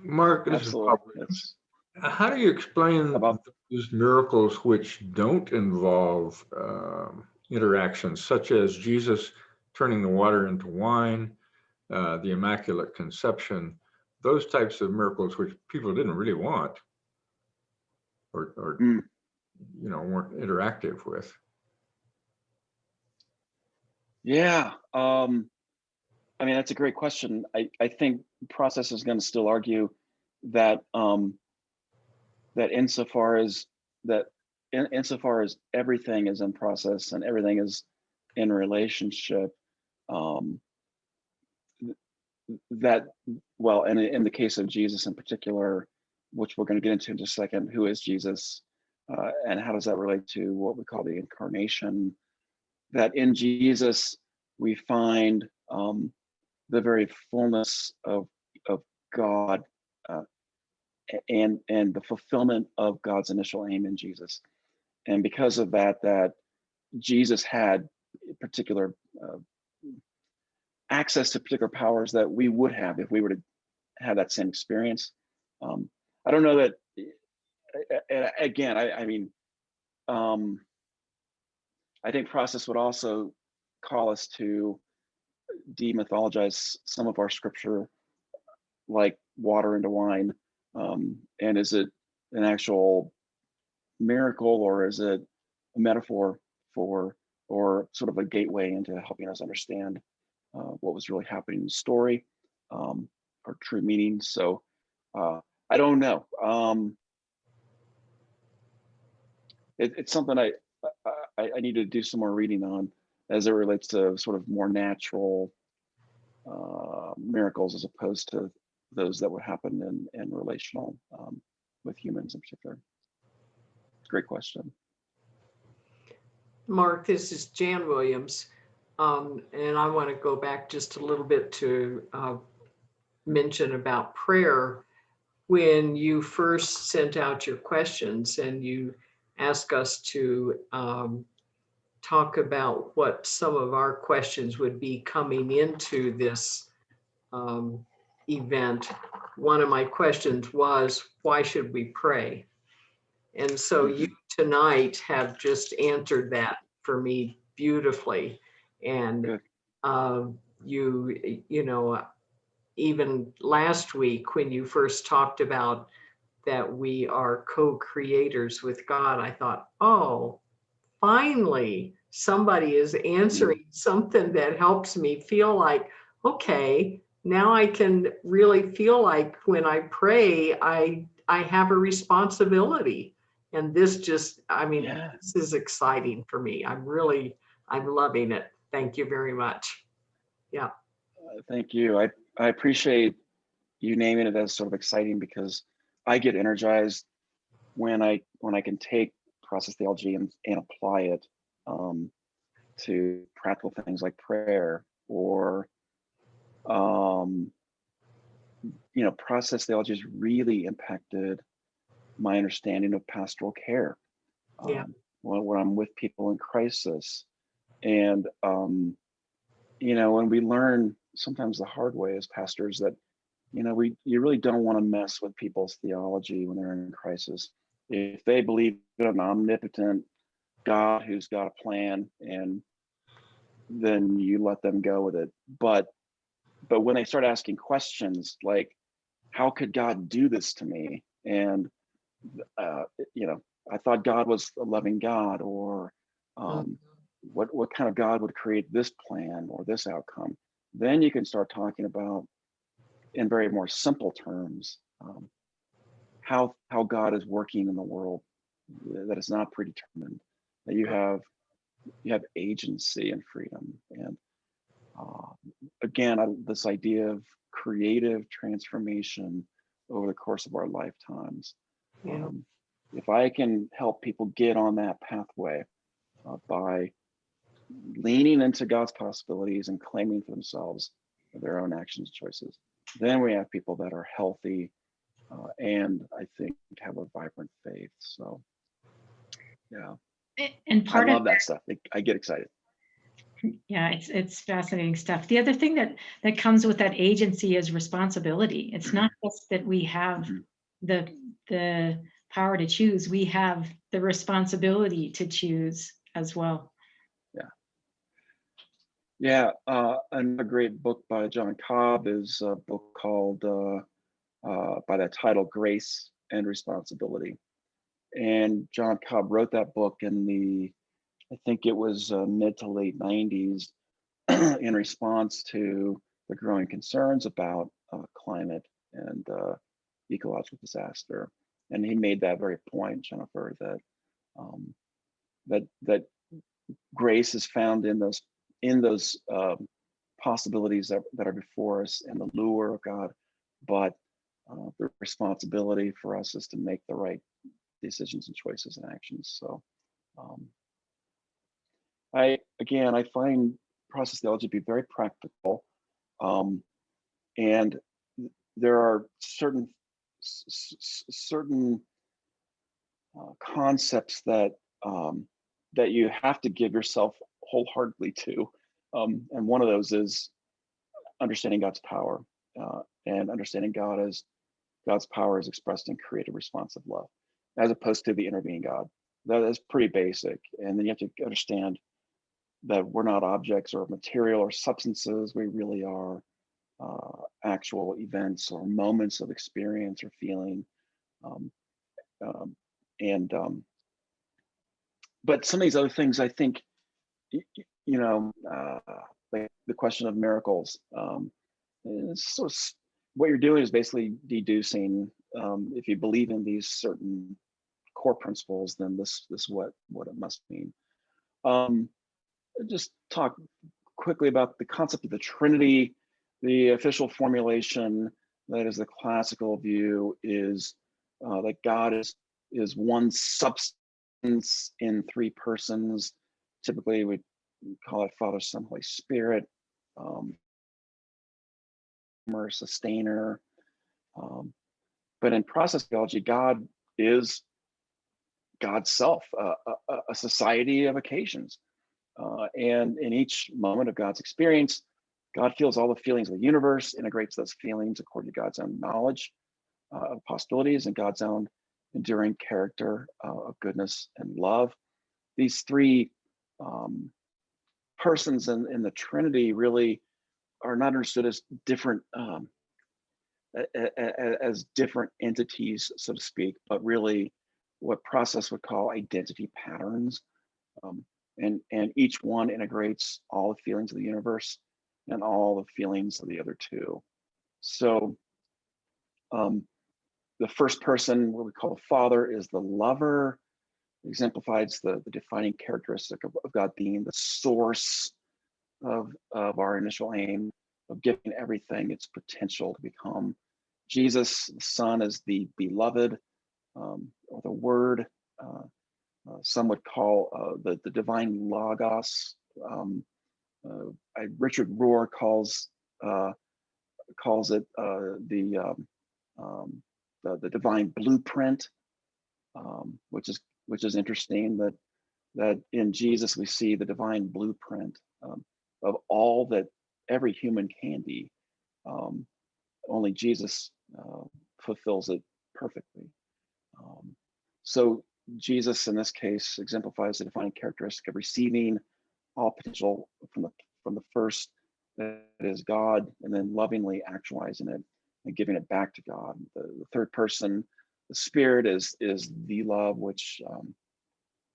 Mark, this is
Absolutely.
Robert. How do you explain
About-
those miracles which don't involve interactions, such as Jesus turning the water into wine, the Immaculate Conception, those types of miracles which people didn't really want or weren't interactive with?
Yeah, I mean, that's a great question. I think process is going to still argue that that insofar as everything is in process and everything is in relationship, that, well, and in the case of Jesus in particular, which we're going to get into in just a second, who is Jesus, and how does that relate to what we call the incarnation? That in Jesus we find the very fullness of God, and the fulfillment of God's initial aim in Jesus. And because of that, that Jesus had particular access to particular powers that we would have if we were to have that same experience. I don't know that, again, I mean, I think process would also call us to demythologize some of our scripture, like water into wine. And is it an actual miracle, or is it a metaphor for, or sort of a gateway into helping us understand what was really happening in the story, or true meaning? So I don't know. It's something I need to do some more reading on as it relates to sort of more natural miracles, as opposed to those that would happen in relational with humans in particular. Great question.
Mark, this is Jan Williams. And I want to go back just a little bit to mention about prayer. When you first sent out your questions and you asked us to talk about what some of our questions would be coming into this event, one of my questions was, why should we pray? And so you tonight have just answered that for me beautifully. And you know, even last week when you first talked about that we are co-creators with God, I thought, oh, finally somebody is answering something that helps me feel like, okay, now I can really feel like when I pray, I have a responsibility. And this just, I mean, This is exciting for me. I'm loving it. Thank you very much. Yeah.
Thank you. I appreciate you naming it as sort of exciting, because I get energized when I can take process theology and apply it to practical things like prayer, or process theology has really impacted my understanding of pastoral care. When I'm with people in crisis, and when we learn sometimes the hard way as pastors that you really don't want to mess with people's theology when they're in crisis. If they believe in an omnipotent God who's got a plan, and then you let them go with it. But when they start asking questions like, how could God do this to me? And I thought God was a loving God, or what kind of God would create this plan or this outcome? Then you can start talking about, in very more simple terms, how God is working in the world, that it's not predetermined, that you have agency and freedom. And again, this idea of creative transformation over the course of our lifetimes.
Yeah.
If I can help people get on that pathway by leaning into God's possibilities and claiming for themselves their own actions, choices, then we have people that are healthy and I think have a vibrant faith. So, yeah,
And
I
part of
love that stuff. I get excited.
Yeah, it's fascinating stuff. The other thing that comes with that agency is responsibility. It's not just that we have the power to choose, we have the responsibility to choose as well.
Yeah, another great book by John Cobb is a book called, by that title, Grace and Responsibility. And John Cobb wrote that book in I think it was mid to late 90s in response to the growing concerns about climate and ecological disaster. And he made that very point, Jennifer, that that grace is found in those possibilities that are before us and the lure of God, but the responsibility for us is to make the right decisions and choices and actions. So I find process theology to be very practical, and there are certain concepts that that you have to give yourself wholeheartedly to, and one of those is understanding God's power and understanding God's power is expressed in creative responsive love, as opposed to the intervening God. That is pretty basic, and then you have to understand that we're not objects or material or substances. We really are actual events or moments of experience or feeling. Um, um, and But some of these other things, I think, like the question of miracles. What you're doing is basically deducing. If you believe in these certain core principles, then this what it must mean. Just talk quickly about the concept of the Trinity. The official formulation, that is the classical view, is that God is one substance in three persons. Typically, we call it Father, Son, Holy Spirit, sustainer. But in process theology, God is God's self, a society of occasions. And in each moment of God's experience, God feels all the feelings of the universe, integrates those feelings according to God's own knowledge of possibilities and God's own enduring character of goodness and love. These three persons in the Trinity really are not understood as different different entities, so to speak, but really what process would call identity patterns. And each one integrates all the feelings of the universe and all the feelings of the other two. So the first person, what we call the Father, is the lover, exemplifies the defining characteristic of God being the source of our initial aim of giving everything its potential to become. Jesus, the Son, is the beloved, or the Word. Some would call the divine logos. Richard Rohr calls it the divine blueprint, which is interesting. That in Jesus we see the divine blueprint of all that every human can be. Only Jesus fulfills it perfectly. So Jesus, in this case, exemplifies the defining characteristic of receiving all potential from the first, that is God, and then lovingly actualizing it and giving it back to God. The third person, the Spirit, is the love, which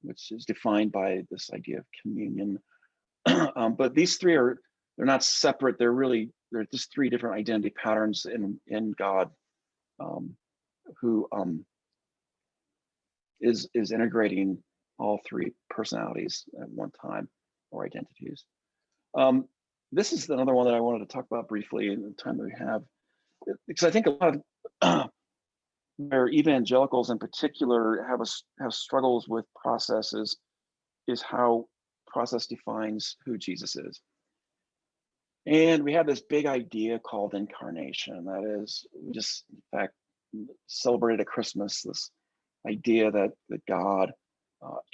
which is defined by this idea of communion. But these three they're not separate. They're just three different identity patterns in God, who is integrating all three personalities at one time, or identities. This is another one that I wanted to talk about briefly in the time that we have, because I think a lot of where evangelicals in particular have struggles with processes is how process defines who Jesus is. And we have this big idea called incarnation. That is, we just, in fact, celebrated at Christmas this idea that God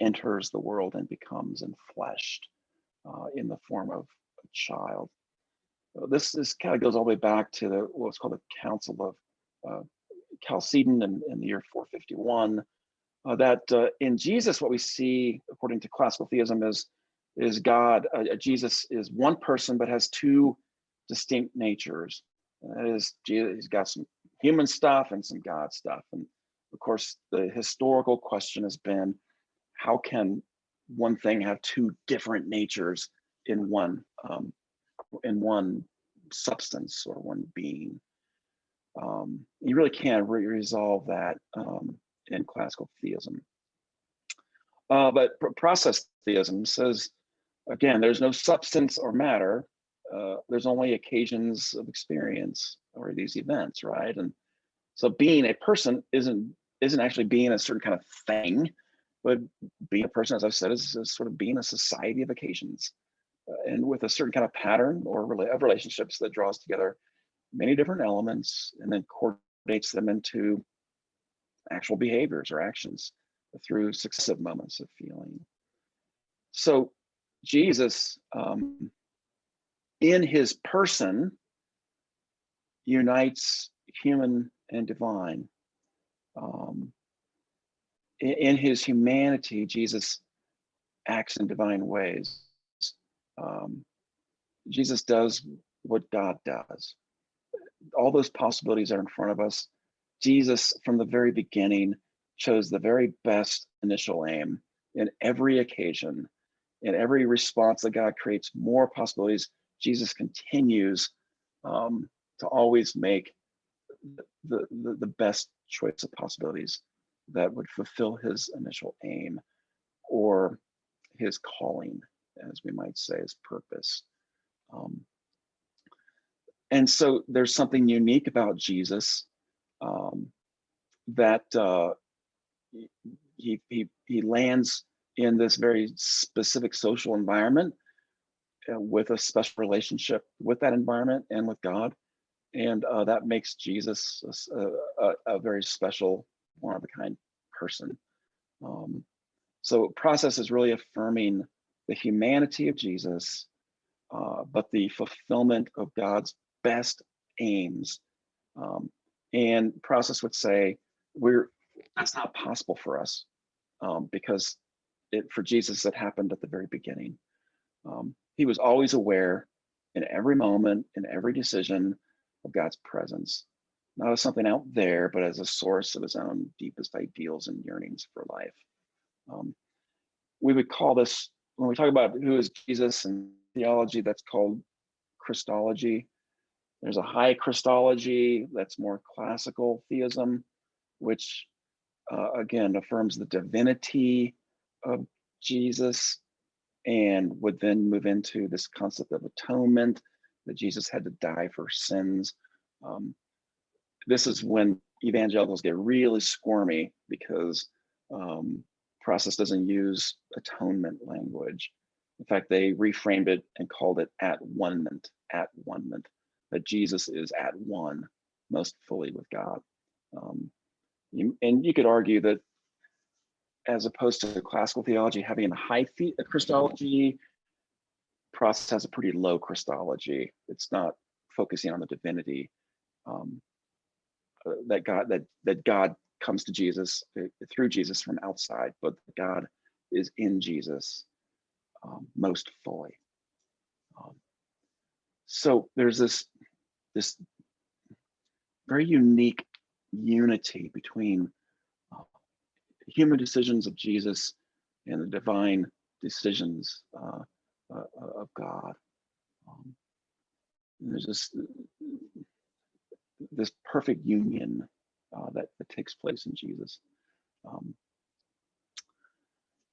enters the world and becomes enfleshed in the form of a child. This kind of goes all the way back to what's called the Council of Chalcedon in the year 451. That in Jesus, what we see according to classical theism is God. Jesus is one person but has two distinct natures. That is, Jesus, he's got some human stuff and some God stuff. And of course, the historical question has been, how can one thing have two different natures in one substance or one being? You really can't resolve that in classical theism. But process theism says, again, there's no substance or matter. There's only occasions of experience or these events, right? And so being a person isn't actually being a certain kind of thing, but being a person, as I've said, is sort of being a society of occasions, and with a certain kind of pattern or of relationships that draws together many different elements and then coordinates them into actual behaviors or actions through successive moments of feeling. So Jesus, in his person, unites human and divine. In his humanity, Jesus acts in divine ways. Jesus does what God does. All those possibilities are in front of us. Jesus, from the very beginning, chose the very best initial aim. In every occasion, in every response that God creates more possibilities, Jesus continues to always make the best choice of possibilities that would fulfill his initial aim, or his calling, as we might say, his purpose. And so there's something unique about Jesus, that he lands in this very specific social environment with a special relationship with that environment and with God. And that makes Jesus a very special, one of a kind person. So process is really affirming the humanity of Jesus, but the fulfillment of God's best aims. And process would say, that's not possible for us, because for Jesus, it happened at the very beginning. He was always aware in every moment, in every decision, of God's presence, not as something out there, but as a source of his own deepest ideals and yearnings for life. We would call this, when we talk about who is Jesus in theology, that's called Christology. There's a high Christology that's more classical theism, which again affirms the divinity of Jesus, and would then move into this concept of atonement, that Jesus had to die for sins. This is when evangelicals get really squirmy, because process doesn't use atonement language. In fact, they reframed it and called it at one-ment, that Jesus is at one most fully with God. And you could argue that, as opposed to classical theology having a high Christology, process has a pretty low Christology. It's not focusing on the divinity, that God comes to Jesus through Jesus from outside, but God is in Jesus most fully. So there's this very unique unity between human decisions of Jesus and the divine decisions of God. There's this perfect union that takes place in Jesus.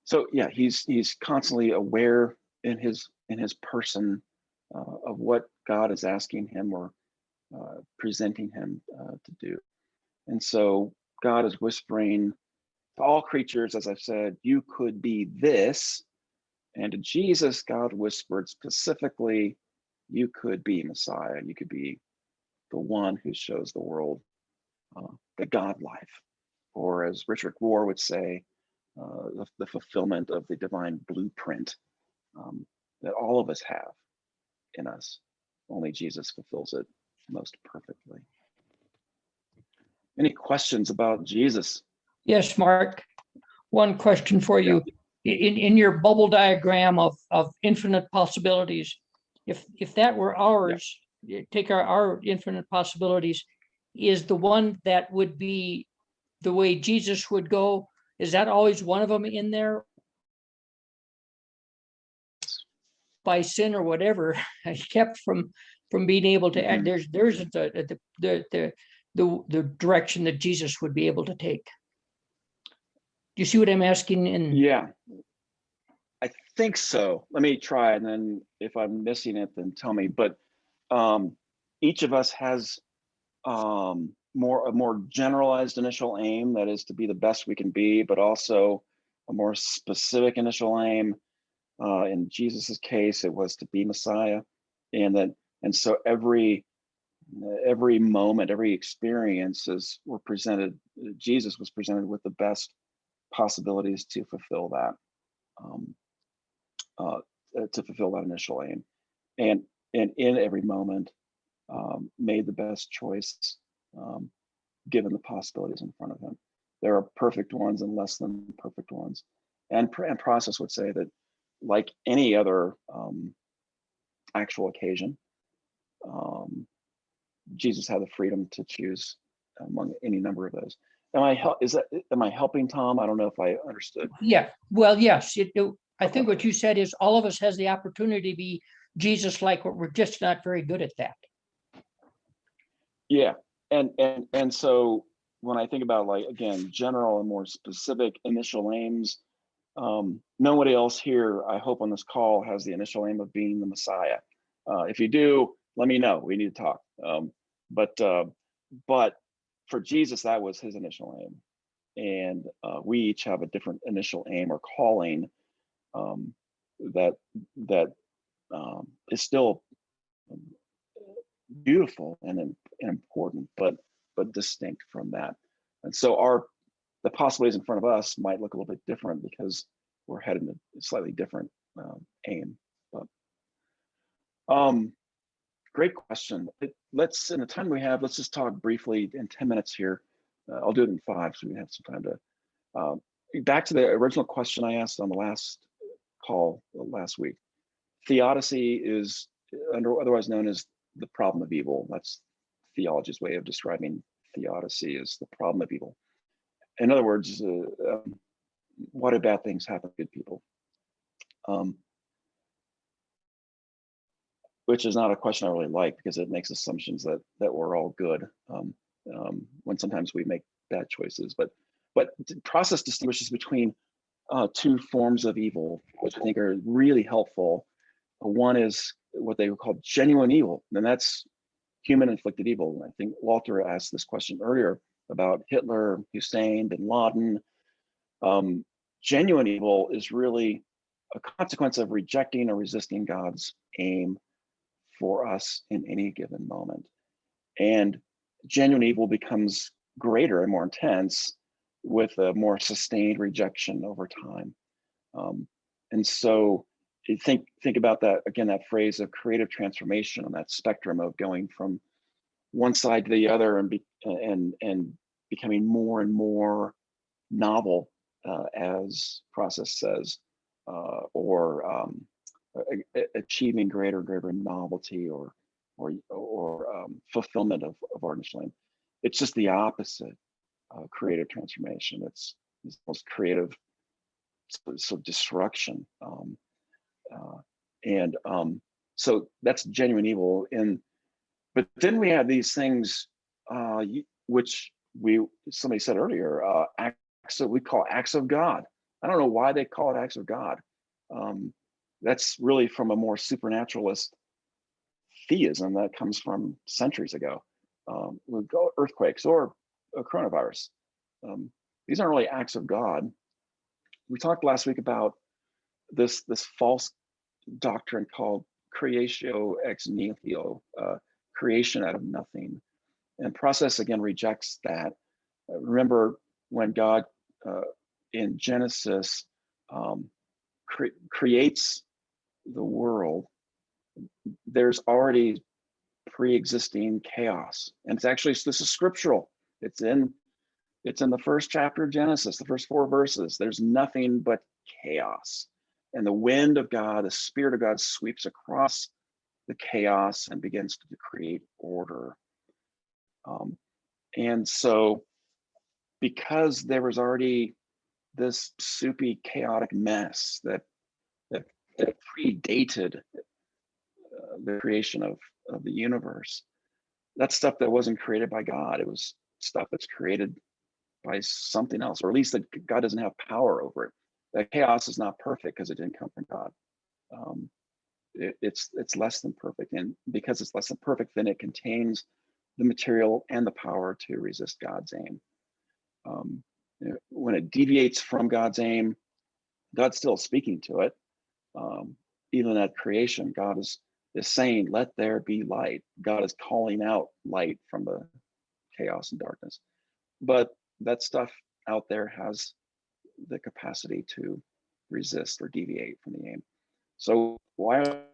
So yeah, he's constantly aware in his person of what God is asking him or presenting him to do. And so God is whispering to all creatures, as I've said, you could be this. And to Jesus, God whispered specifically, you could be Messiah. You could be the one who shows the world the God life. Or as Richard Rohr would say, the fulfillment of the divine blueprint that all of us have in us. Only Jesus fulfills it most perfectly. Any questions about Jesus?
Yes, Mark. One question for you. In your bubble diagram of infinite possibilities, if that were ours, take our infinite possibilities, is the one that would be the way Jesus would go, is that always one of them in there? By sin or whatever, kept from being able to act. There's the direction that Jesus would be able to take. Do you see what I'm asking?
Yeah, I think so. Let me try, and then if I'm missing it, then tell me. But each of us has a more generalized initial aim, that is to be the best we can be, but also a more specific initial aim. In Jesus's case, it was to be Messiah, and so every moment, every experiences were presented. Jesus was presented with the best possibilities to fulfill that, initial aim, and in every moment made the best choice given the possibilities in front of him. There are perfect ones and less than perfect ones, and process would say that, like any other actual occasion, Jesus had the freedom to choose among any number of those. Am I helping, Tom? I don't know if I understood.
Yeah, well, yes. I think what you said is all of us has the opportunity to be Jesus-like, but we're just not very good at that.
Yeah, and so when I think about, like, again, general and more specific initial aims, nobody else here, I hope, on this call has the initial aim of being the Messiah. If you do, let me know. We need to talk. But for Jesus, that was his initial aim, and we each have a different initial aim or calling that is still beautiful and important, but distinct from that. And so the possibilities in front of us might look a little bit different because we're headed in a slightly different aim. But great question. Let's, in the time we have, let's just talk briefly in 10 minutes here. I'll do it in 5 so we have some time to back to the original question I asked on the last call last week. Theodicy is otherwise known as the problem of evil. That's theology's way of describing theodicy, is the problem of evil. In other words, why do bad things happen to good people? Which is not a question I really like, because it makes assumptions that we're all good when sometimes we make bad choices. But process distinguishes between 2 forms of evil, which I think are really helpful. One is what they would call genuine evil, and that's human inflicted evil. I think Walter asked this question earlier about Hitler, Hussein, bin Laden. Genuine evil is really a consequence of rejecting or resisting God's aim for us in any given moment. And genuine evil becomes greater and more intense with a more sustained rejection over time. And so you think about that again, that phrase of creative transformation on that spectrum of going from one side to the other and becoming more and more novel, as process says, or achieving greater novelty or fulfillment of our initial aim. It's just the opposite of creative transformation. It's the most creative so destruction. So that's genuine evil. But then we have these things, which somebody said earlier, we call acts of God. I don't know why they call it acts of God. That's really from a more supernaturalist theism that comes from centuries ago. We go earthquakes or a coronavirus. These aren't really acts of God. We talked last week about this false doctrine called creatio ex nihilo, creation out of nothing. And process again rejects that. Remember when God in Genesis creates the world, there's already pre-existing chaos. And this is scriptural. It's in the first chapter of Genesis, the first 4 verses. There's nothing but chaos. And the wind of God, the Spirit of God sweeps across the chaos and begins to create order. And so because there was already this soupy, chaotic mess that predated the creation of the universe, that's stuff that wasn't created by God. It was stuff that's created by something else, or at least that God doesn't have power over it. That chaos is not perfect because it didn't come from God. It's less than perfect, and because it's less than perfect, then it contains the material and the power to resist God's aim. When it deviates from God's aim, God's still speaking to it. Even at creation, God is saying, "Let there be light." God is calling out light from the chaos and darkness. But that stuff out there has the capacity to resist or deviate from the aim. So why are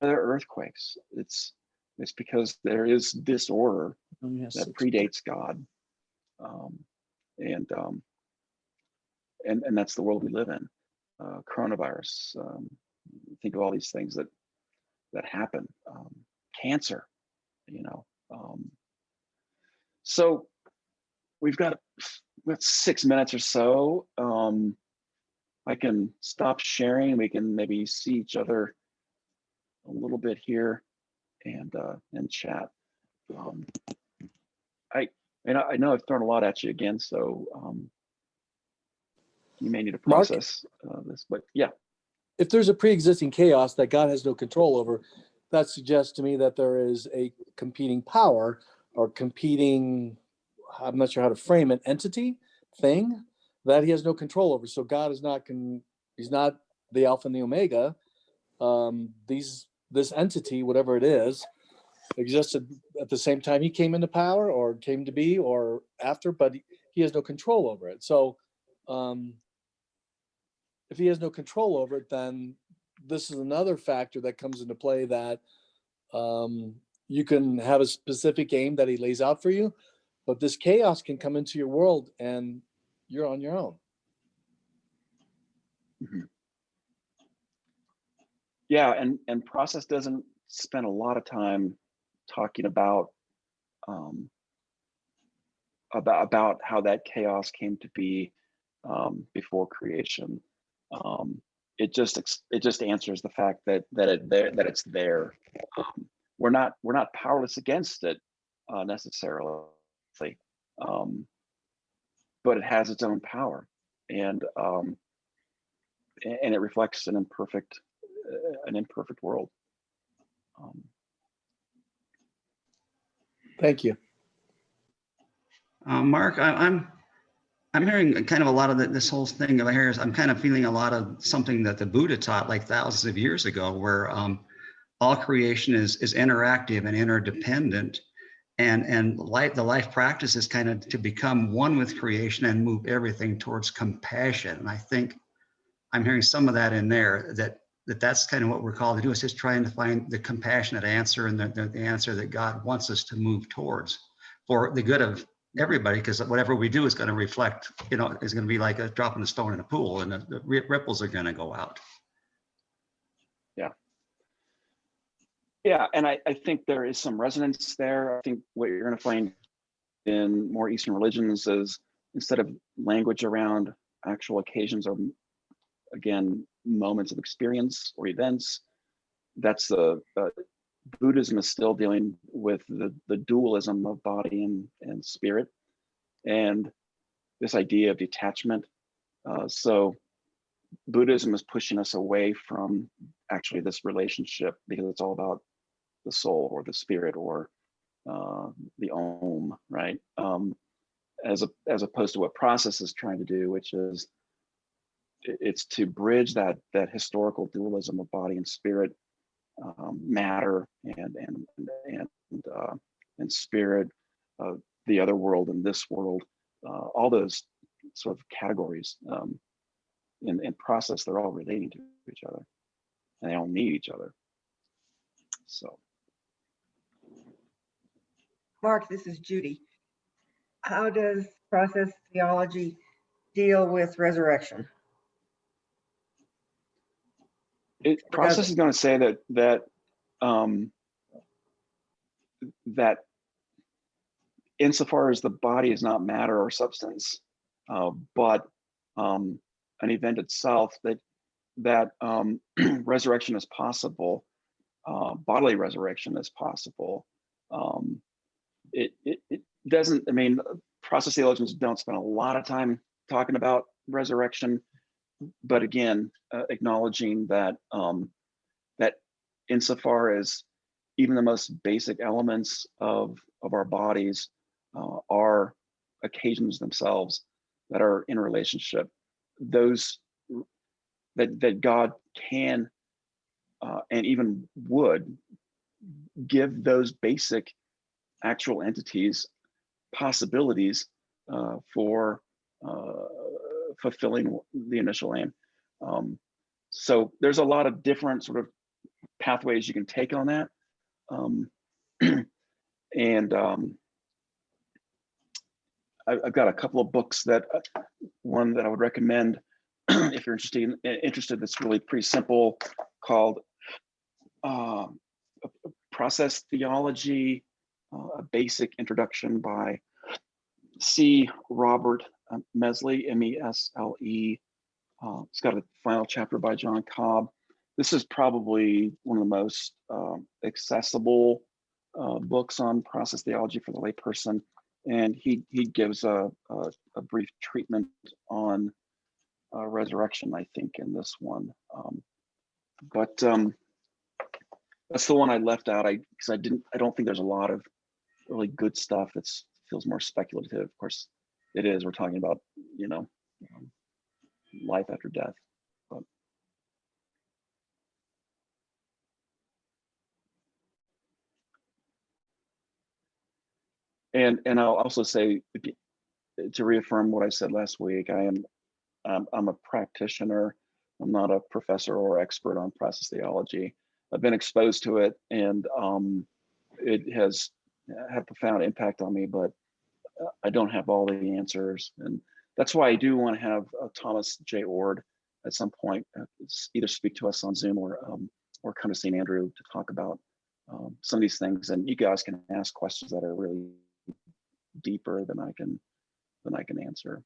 there earthquakes? It's because there is disorder that predates God, and that's the world we live in. Coronavirus. Think of all these things that happen. Cancer, So we've got 6 minutes or so. I can stop sharing. We can maybe see each other a little bit here and chat. I know I've thrown a lot at you again, so you may need to process this, but yeah.
If there's a pre-existing chaos that God has no control over, that suggests to me that there is a competing power or competing, I'm not sure how to frame it, entity, thing that he has no control over. So God is not, he's not the Alpha and the Omega. This entity, whatever it is, existed at the same time he came into power or came to be or after, but he has no control over it. So if he has no control over it, then this is another factor that comes into play, that you can have a specific aim that he lays out for you, but this chaos can come into your world and you're on your own.
Mm-hmm. Yeah, and process doesn't spend a lot of time talking about how that chaos came to be before creation. It just answers the fact that it's there. We're not powerless against it necessarily, but it has its own power, and it reflects an imperfect world.
Thank you,
Mark. I'm hearing kind of a lot of this whole thing over here. I'm kind of feeling a lot of something that the Buddha taught like thousands of years ago, where all creation is interactive and interdependent, and the life practice is kind of to become one with creation and move everything towards compassion. And I think I'm hearing some of that in there, that's kind of what we're called to do, is just trying to find the compassionate answer and the answer that God wants us to move towards for the good of everybody, because whatever we do is going to reflect, is going to be like a dropping a stone in a pool, and the ripples are going to go out.
Yeah, and I think there is some resonance there. I think what you're going to find in more Eastern religions is, instead of language around actual occasions or again, moments of experience or events. That's the Buddhism is still dealing with the dualism of body and spirit, and this idea of detachment. So Buddhism is pushing us away from actually this relationship, because it's all about the soul or the spirit or the Om, right? As opposed to what process is trying to do, which is it's to bridge that historical dualism of body and spirit, matter and spirit, the other world and this world, all those sort of categories. In process, they're all relating to each other, and they all need each other. So,
Mark, this is Judy. How does process theology deal with resurrection?
process is going to say that insofar as the body is not matter or substance, but an event itself, that resurrection is possible, bodily resurrection is possible. It doesn't, I mean, process theologians don't spend a lot of time talking about resurrection, but again, acknowledging that that insofar as even the most basic elements of our bodies are occasions themselves that are in relationship, those that God can and even would give those basic actual entities possibilities for fulfilling the initial aim. So there's a lot of different sort of pathways you can take on that. And I've got a couple of books that one that I would recommend if you're interested that's really pretty simple, called Process Theology, a Basic Introduction by C. Robert Mesle, M-E-S-L-E. It's got a final chapter by John Cobb. This is probably one of the most accessible books on process theology for the layperson, and he gives a brief treatment on resurrection, I think, in this one. But that's the one I left out. Because I don't think there's a lot of really good stuff that feels more speculative. Of course, it is. We're talking about, life after death. But and I'll also say, to reaffirm what I said last week, I'm a practitioner. I'm not a professor or expert on process theology. I've been exposed to it, and it has had a profound impact on me, but I don't have all the answers. And that's why I do want to have Thomas J. Ord at some point either speak to us on Zoom or come to St. Andrew to talk about some of these things. And you guys can ask questions that are really deeper than I can answer.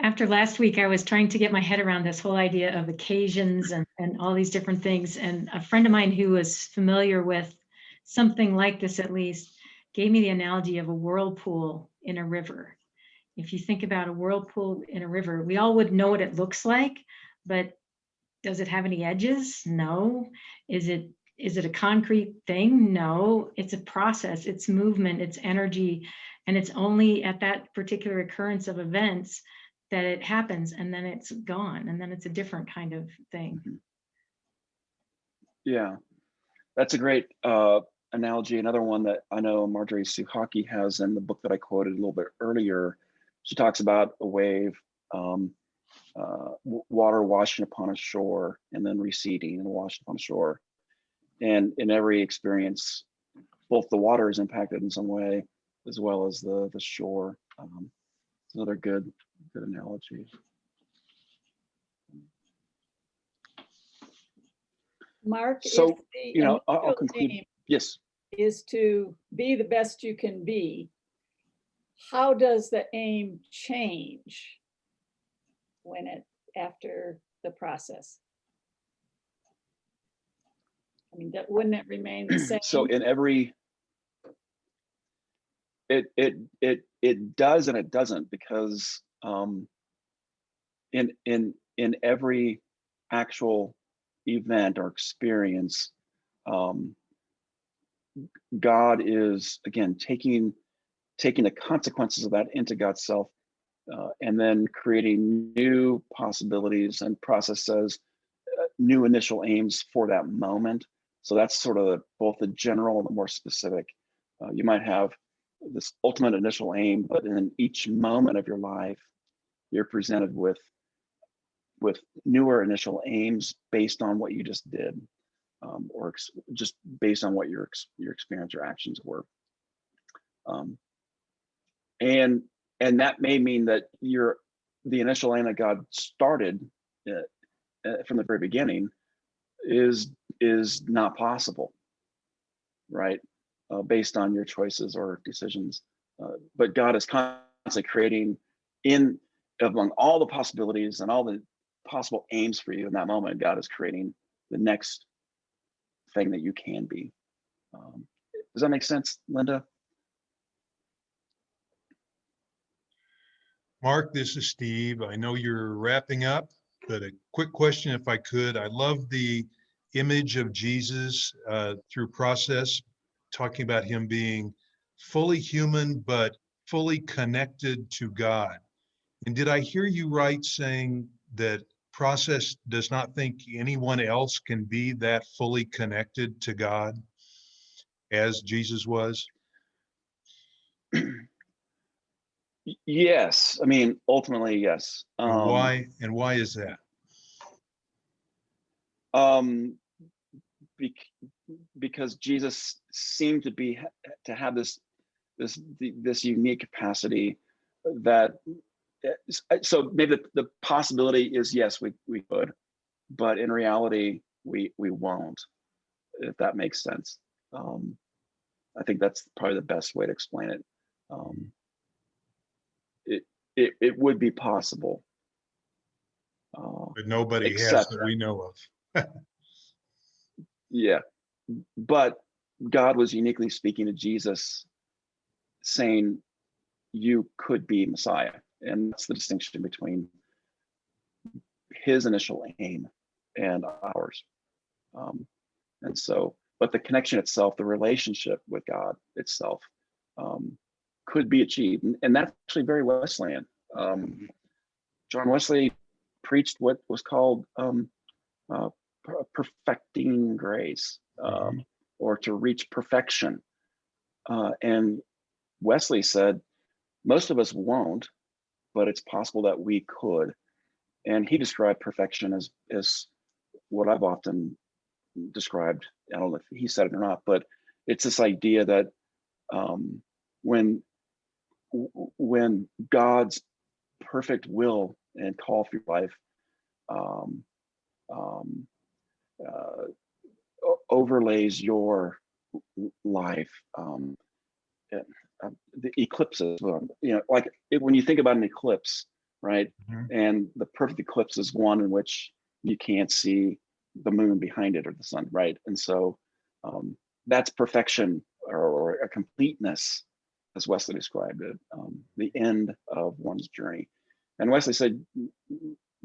After last week, I was trying to get my head around this whole idea of occasions and all these different things. And a friend of mine who was familiar with something like this, at least, gave me the analogy of a whirlpool in a river. If you think about a whirlpool in a river, we all would know what it looks like, but does it have any edges? No. Is it a concrete thing? No. It's a process, it's movement, it's energy, and it's only at that particular occurrence of events that it happens, and then it's gone, and then it's a different kind of thing.
Yeah, that's a great analogy. Another one that I know Marjorie Suhaki has in the book that I quoted a little bit earlier, she talks about a wave, water washing upon a shore and then receding and washing upon a shore. And in every experience, both the water is impacted in some way, as well as the shore. It's another good analogy.
Mark,
So,
if the
I'll conclude.
aim
Yes.
is to be the best you can be, how does the aim change after the process? I mean, wouldn't it remain the same?
So in every, it does and it doesn't, because in every actual event or experience, God is, again, taking the consequences of that into God's self, and then creating new possibilities and processes, new initial aims for that moment. So that's sort of both the general and the more specific. You might have this ultimate initial aim, but in each moment of your life, you're presented with newer initial aims based on what you just did, or just based on what your experience or actions were. And that may mean that the initial aim that God started from the very beginning is not possible, right? Based on your choices or decisions. But God is constantly creating among all the possibilities and all the possible aims for you in that moment. God is creating the next thing that you can be. Does that make sense, Linda?
Mark, this is Steve. I know you're wrapping up, but a quick question if I could. I love the image of Jesus through process, talking about him being fully human, but fully connected to God. And did I hear you right saying that process does not think anyone else can be that fully connected to God as Jesus was?
Yes, I mean, ultimately, yes.
And why is that?
Because Jesus seemed to have this unique capacity that, so maybe the possibility is, yes, we could, but in reality we won't, if that makes sense. I think that's probably the best way to explain it. It would be possible,
But nobody has
except,
that we know of.
yeah, but God was uniquely speaking to Jesus, saying you could be Messiah, and that's the distinction between his initial aim and ours. And so, but the connection itself, the relationship with God itself, could be achieved, and that's actually very Wesleyan. John Wesley preached what was called perfecting grace, or to reach perfection. And Wesley said, most of us won't, but it's possible that we could. And he described perfection as what I've often described. I don't know if he said it or not, but it's this idea that when God's perfect will and call for your life overlays your life, the eclipses, like when you think about an eclipse, right? And the perfect eclipse is one in which you can't see the moon behind it or the sun, right? And so that's perfection, or a completeness, as Wesley described it, the end of one's journey. And Wesley said,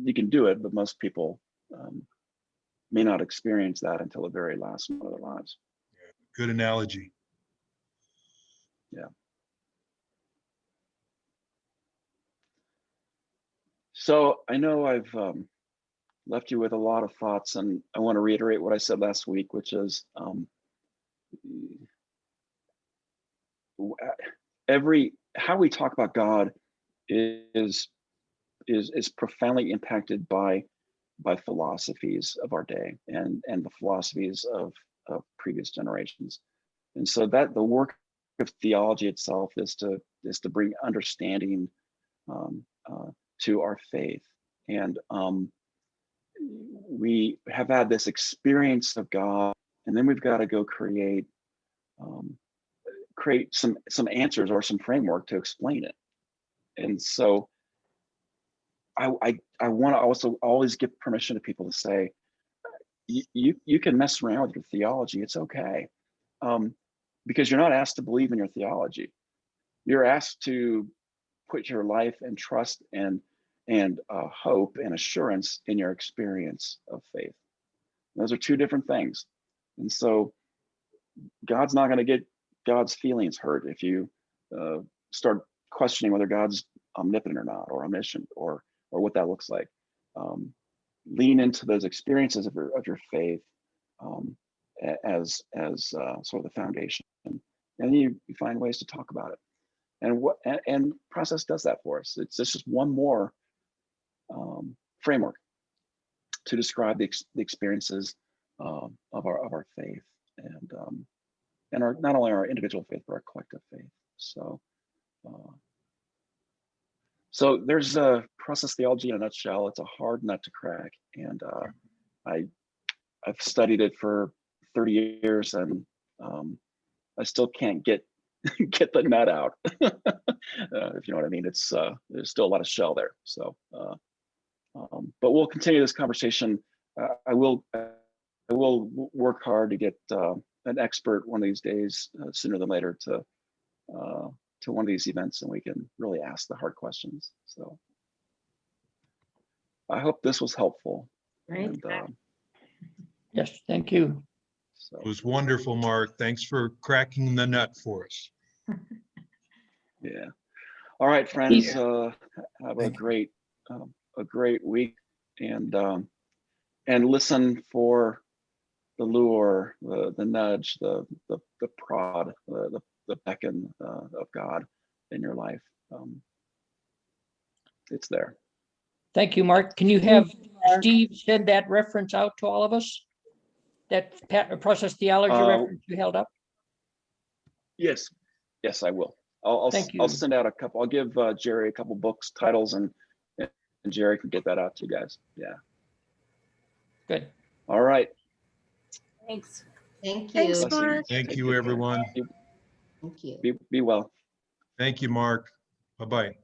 you can do it, but most people may not experience that until the very last moment of their lives.
Good analogy.
Yeah. So I know I've left you with a lot of thoughts, and I want to reiterate what I said last week, which is how we talk about God is profoundly impacted by philosophies of our day and the philosophies of previous generations. And so that the work of theology itself is to bring understanding to our faith. And we have had this experience of God, and then we've got to go create some answers or some framework to explain it. And so I want to also always give permission to people to say, you can mess around with your theology. It's okay. Because you're not asked to believe in your theology. You're asked to put your life and trust and hope and assurance in your experience of faith. Those are two different things. And so God's not going to get God's feelings hurt if you start questioning whether God's omnipotent or not, or omniscient, or what that looks like. Lean into those experiences of your faith as sort of the foundation, and you find ways to talk about it. And process does that for us. It's just one more framework to describe the experiences of our faith, and our, not only our individual faith, but our collective faith. So there's a process theology in a nutshell. It's a hard nut to crack, and I've studied it for 30 years, and I still can't get the nut out. If you know what I mean. It's there's still a lot of shell there. So, but we'll continue this conversation. I will work hard to get an expert one of these days, sooner than later, to one of these events, and we can really ask the hard questions. So I hope this was helpful.
Right.
And,
Yes, thank you.
so
It was wonderful, Mark. Thanks for cracking the nut for us.
yeah. All right, friends. Have a great week, and listen for the lure, the nudge, the prod, the beckon of God in your life. It's there.
Thank you, Mark. Can you have Steve send that reference out to all of us? That process theology reference you held up?
Yes, I will. I'll
Thank you.
I'll send out a couple. I'll give Jerry a couple books titles, and Jerry can get that out to you guys. Yeah.
Good.
All right.
Thanks.
Thank
Bless
you.
you.
Thank
Take
you,
good care.
everyone.
Thank you.
Be well.
Thank you, Mark. Bye-bye.